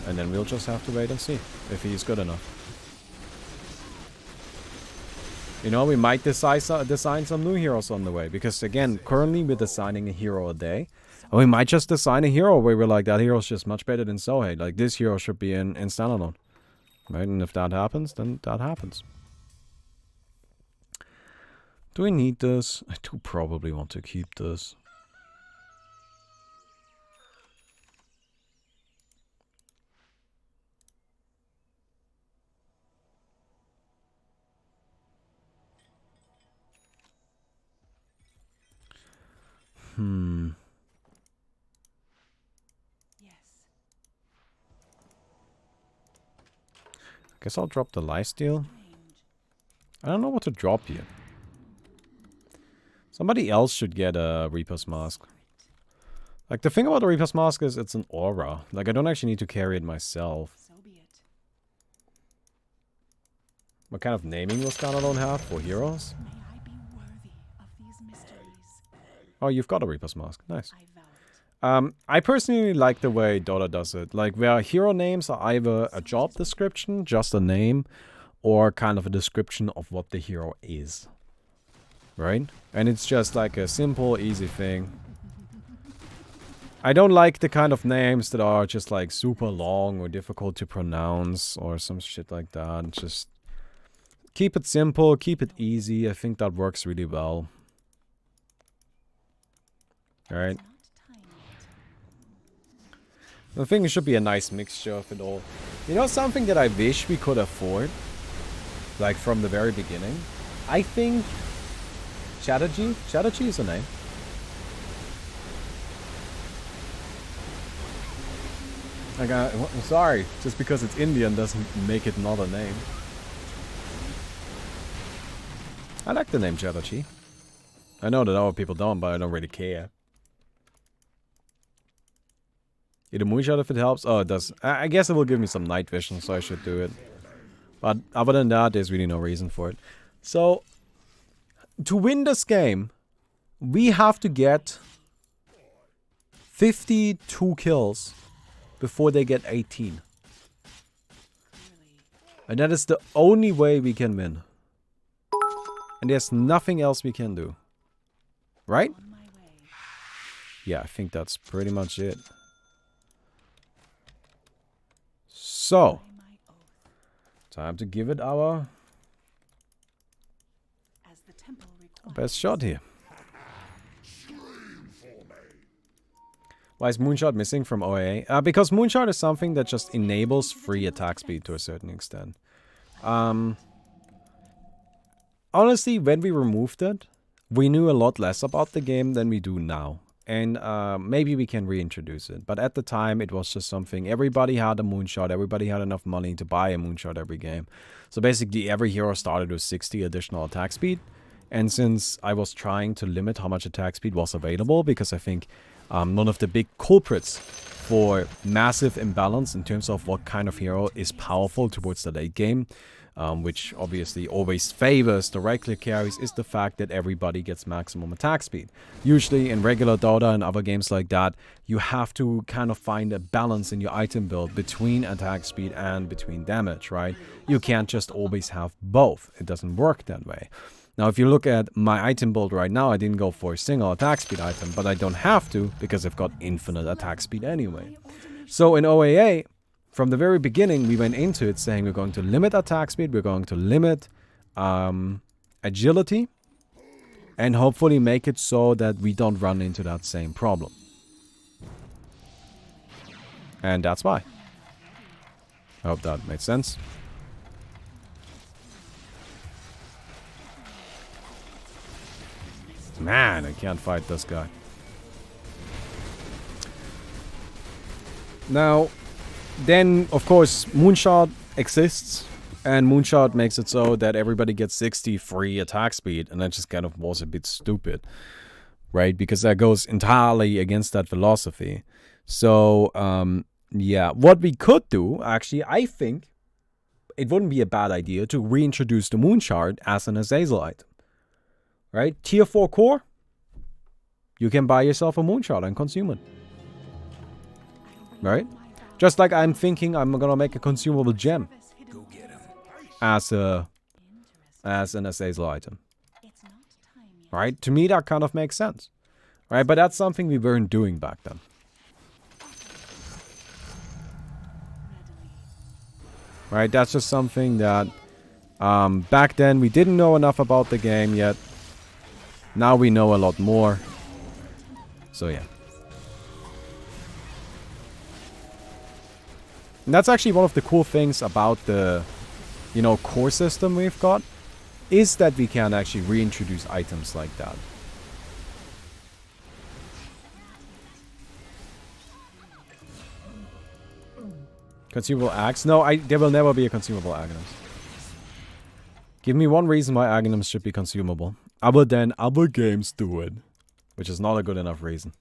And then we'll just have to wait and see if he's good enough. You know, we might design some new heroes on the way. Because again, currently we're designing a hero a day. And we might just design a hero where we're like, that hero's just much better than Zoe. Like, this hero should be in standalone. Right? And if that happens, then that happens. Do we need this? I do probably want to keep this. Yes. Guess I'll drop the lifesteal. I don't know what to drop here. Somebody else should get a Reaper's Mask. Like, the thing about the Reaper's Mask is it's an aura. Like, I don't actually need to carry it myself. So be it. What kind of naming will Standalone have for heroes? May I be worthy of these mysteries. Oh, you've got a Reaper's Mask. Nice. I vow it. I personally like the way Dota does it. Like, where hero names are either a job description, just a name, or kind of a description of what the hero is. Right? And it's just like a simple, easy thing. I don't like the kind of names that are just like super long or difficult to pronounce or some shit like that. Just keep it simple, keep it easy. I think that works really well. Alright. I think it should be a nice mixture of it all. You know, something that I wish we could afford, like from the very beginning? I think Chatterjee? Chatterjee is a name. Like, I'm sorry, just because it's Indian doesn't make it not a name. I like the name Chatterjee. I know that other people don't, but I don't really care. Eat a moonshot if it helps. Oh, it does. I guess it will give me some night vision, so I should do it. But other than that, there's really no reason for it. So, to win this game, we have to get 52 kills before they get 18. And that is the only way we can win. And there's nothing else we can do. Right? On my way. Yeah, I think that's pretty much it. So, By my oath. time to give it our As the temple requires. best shot here. Why is Moonshot missing from OA? Because Moonshot is something that just enables free attack speed to a certain extent. Honestly, when we removed it, we knew a lot less about the game than we do now. And maybe we can reintroduce it. But at the time, it was just something. Everybody had a Moonshot. Everybody had enough money to buy a Moonshot every game. So basically, every hero started with 60 additional attack speed. And since I was trying to limit how much attack speed was available, because I think one of the big culprits for massive imbalance in terms of what kind of hero is powerful towards the late game, which obviously always favors the right-click carries, is the fact that everybody gets maximum attack speed. Usually in regular Dota and other games like that, you have to kind of find a balance in your item build between attack speed and between damage, right? You can't just always have both. It doesn't work that way. Now, if you look at my item build right now, I didn't go for a single attack speed item, but I don't have to because I've got infinite attack speed anyway. So in OAA, from the very beginning, we went into it saying we're going to limit attack speed, we're going to limit agility, and hopefully make it so that we don't run into that same problem. And that's why. I hope that made sense. Man, I can't fight this guy. Now, then, of course, Moonshot exists. And Moonshot makes it so that everybody gets 60 free attack speed. And that just kind of was a bit stupid. Right? Because that goes entirely against that philosophy. So, yeah. What we could do, actually, I think it wouldn't be a bad idea to reintroduce the Moonshot as an Azazel item. Right? Tier 4 core. You can buy yourself a Moonshot and consume it. Right? Just like I'm thinking I'm gonna make a consumable gem as an Azazel item. Right? To me that kind of makes sense. Right? But that's something we weren't doing back then. Right? That's just something that back then we didn't know enough about the game yet. Now we know a lot more. So yeah. And that's actually one of the cool things about the, core system we've got, is that we can actually reintroduce items like that. Consumable axe? No, there will never be a consumable Aghanims. Give me one reason why Aghanims should be consumable. Other than other games do it. Which is not a good enough reason.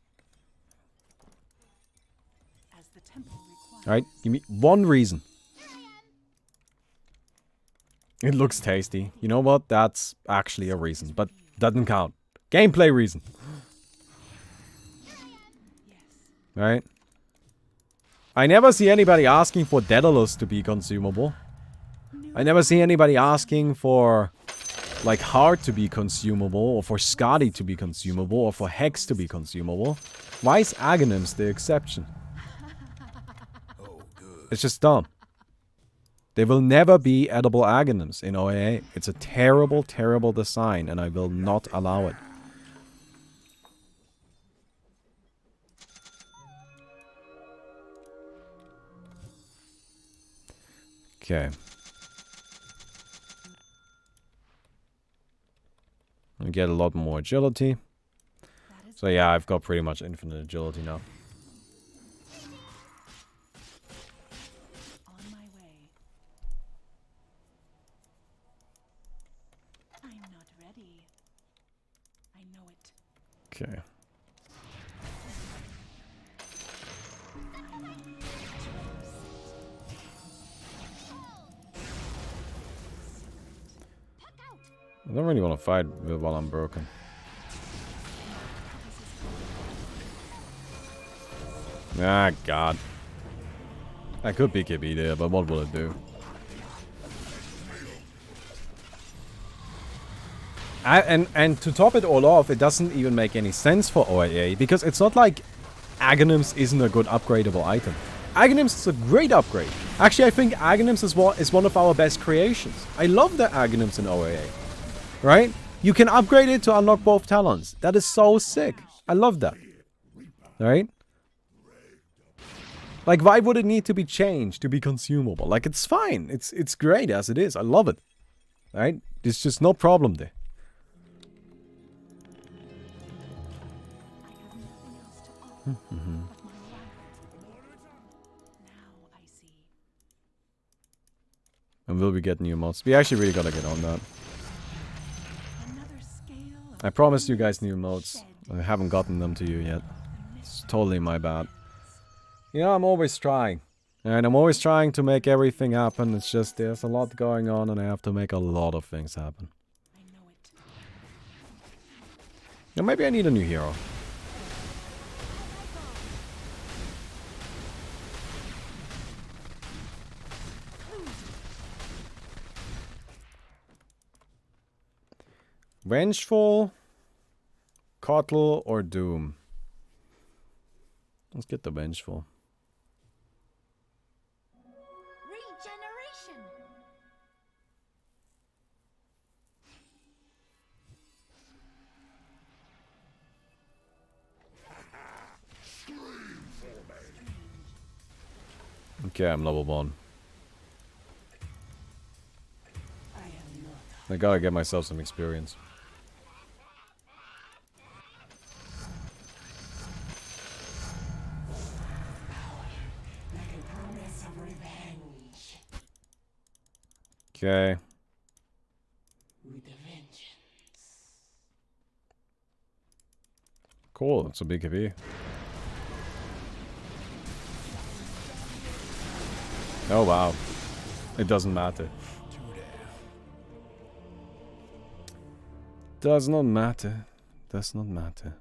Alright, give me one reason. It looks tasty. You know what? That's actually a reason, but doesn't count. Gameplay reason. Right? I never see anybody asking for Daedalus to be consumable. I never see anybody asking for, like, Heart to be consumable, or for Skadi to be consumable, or for Hex to be consumable. Why is Aghanims the exception? It's just dumb. There will never be edible Aghanims in OAA. It's a terrible, terrible design, and I will not allow it. Okay. I get a lot more agility. So yeah, I've got pretty much infinite agility now. On my way. I'm not ready. I know it. Okay. I don't really want to fight while I'm broken. Ah, God. I could be KB there, but what will it do? And to top it all off, it doesn't even make any sense for OAA, because it's not like Aghanims isn't a good upgradable item. Aghanims is a great upgrade. Actually, I think Aghanims is one of our best creations. I love the Aghanims in OAA. Right? You can upgrade it to unlock both talents. That is so sick. I love that. Right? Like, why would it need to be changed to be consumable? Like, it's fine. It's great as it is. I love it. Right? There's just no problem there. And will we get new mods? We actually really gotta get on that. I promised you guys new modes. I haven't gotten them to you yet. It's totally my bad. You know, I'm always trying. And I'm always trying to make everything happen. It's just there's a lot going on and I have to make a lot of things happen. Yeah, maybe I need a new hero. Vengeful, Coddle, or Doom? Let's get the Vengeful. Regeneration. Okay, I'm level 1. I gotta get myself some experience. Okay. Cool, that's a big heavy. Oh wow. It doesn't matter. Does not matter. Does not matter.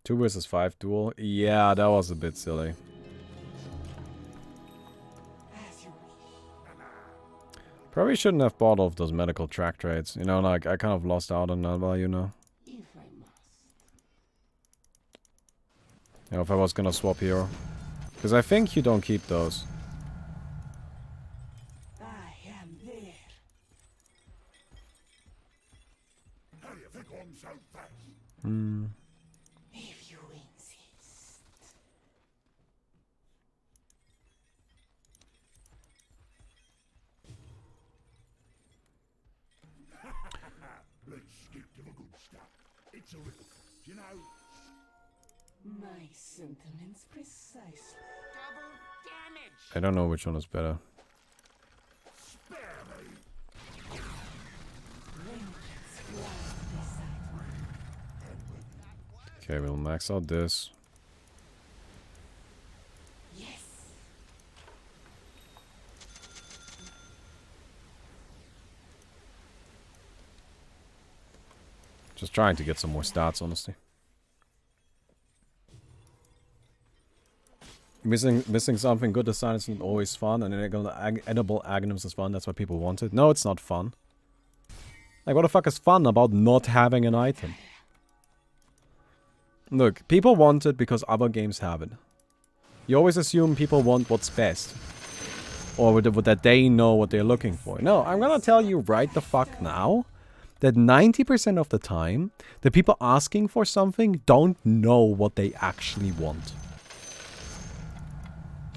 2 versus 5 duel? Yeah, that was a bit silly. Probably shouldn't have bought all of those medical track trades. You know, like, I kind of lost out on that value now. You know, if I was gonna swap hero. Because I think you don't keep those. Hmm. If you insist. Let's skip to the good stuff. It's a riddle, you know. My sentiments precisely. Double damage. I don't know which one is better. Spare me. Okay, we'll max out this. Yes. Just trying to get some more stats, honestly. Missing something good design isn't always fun, and edible agonyms is fun. That's what people wanted. No, it's not fun. Like, what the fuck is fun about not having an item? Look, people want it because other games have it. You always assume people want what's best. Or that they know what they're looking for. No, I'm gonna tell you right the fuck now that 90% of the time, the people asking for something don't know what they actually want.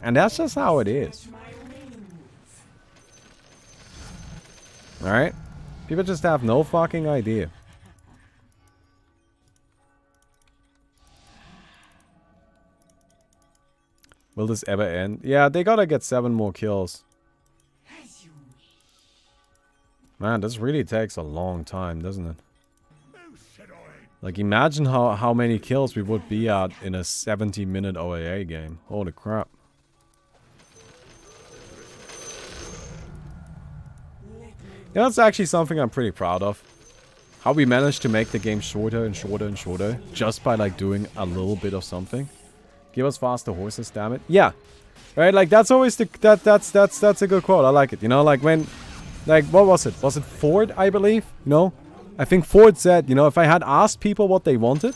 And that's just how it is. Alright? People just have no fucking idea. Will this ever end? Yeah, they gotta get 7 more kills. Man, this really takes a long time, doesn't it? Like, imagine how many kills we would be at in a 70-minute OAA game. Holy crap. Yeah, that's actually something I'm pretty proud of. How we managed to make the game shorter and shorter and shorter just by, like, doing a little bit of something. Give us faster horses, damn it. Yeah. Right, like, that's always the... That's a good quote. I like it. You know, like, when... Like, what was it? Was it Ford, I believe? You know? I think Ford said, you know, if I had asked people what they wanted,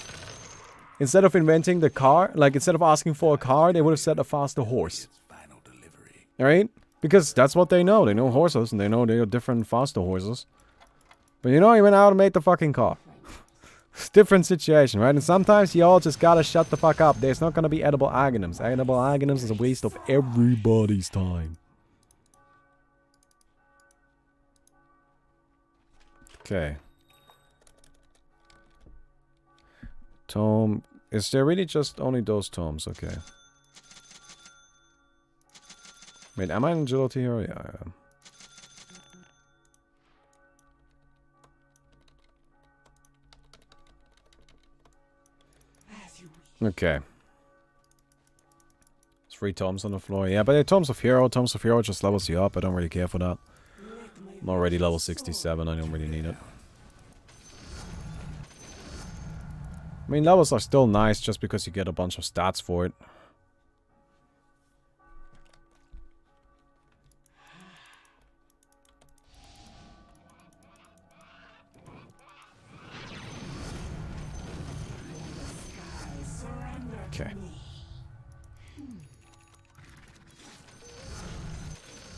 instead of inventing the car, like, instead of asking for a car, they would have said a faster horse. Alright? Because that's what they know. They know horses, and they know they are different faster horses. But, you know, he went out and made the fucking car. It's a different situation, right? And sometimes you all just gotta shut the fuck up. There's not gonna be edible agonyms. Edible agonyms is a waste of everybody's time. Okay. Tome. Is there really just only those tomes? Okay. Wait, am I in agility here? Yeah, I am. Okay. 3 tomes on the floor. Yeah, but Tomes of Hero just levels you up. I don't really care for that. I'm already level 67. I don't really need it. I mean, levels are still nice just because you get a bunch of stats for it. Okay.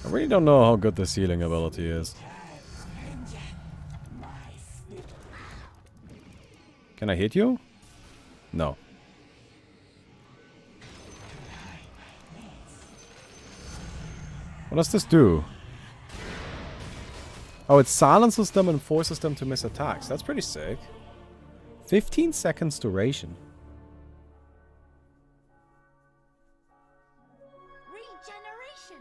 I really don't know how good this healing ability is. Can I hit you? No. What does this do? Oh, it silences them and forces them to miss attacks. That's pretty sick. 15 seconds duration. Regeneration.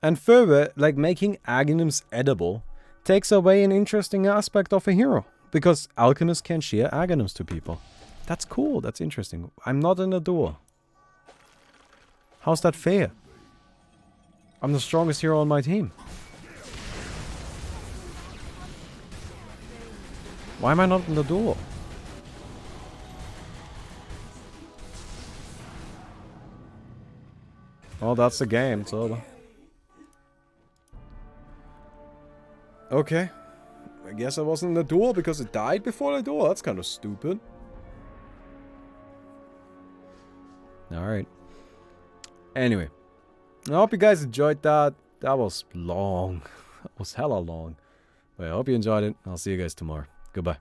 And further, like making Aghanims edible takes away an interesting aspect of a hero. Because alchemists can share Aghanims to people. That's cool, that's interesting. I'm not in a duel. How's that fair? I'm the strongest hero on my team. Why am I not in the duel? Well, that's the game, it's over. Okay. I guess I wasn't in the duel because it died before the duel. That's kind of stupid. Alright. Anyway. I hope you guys enjoyed that. That was long. That was hella long. But I hope you enjoyed it. I'll see you guys tomorrow. Goodbye.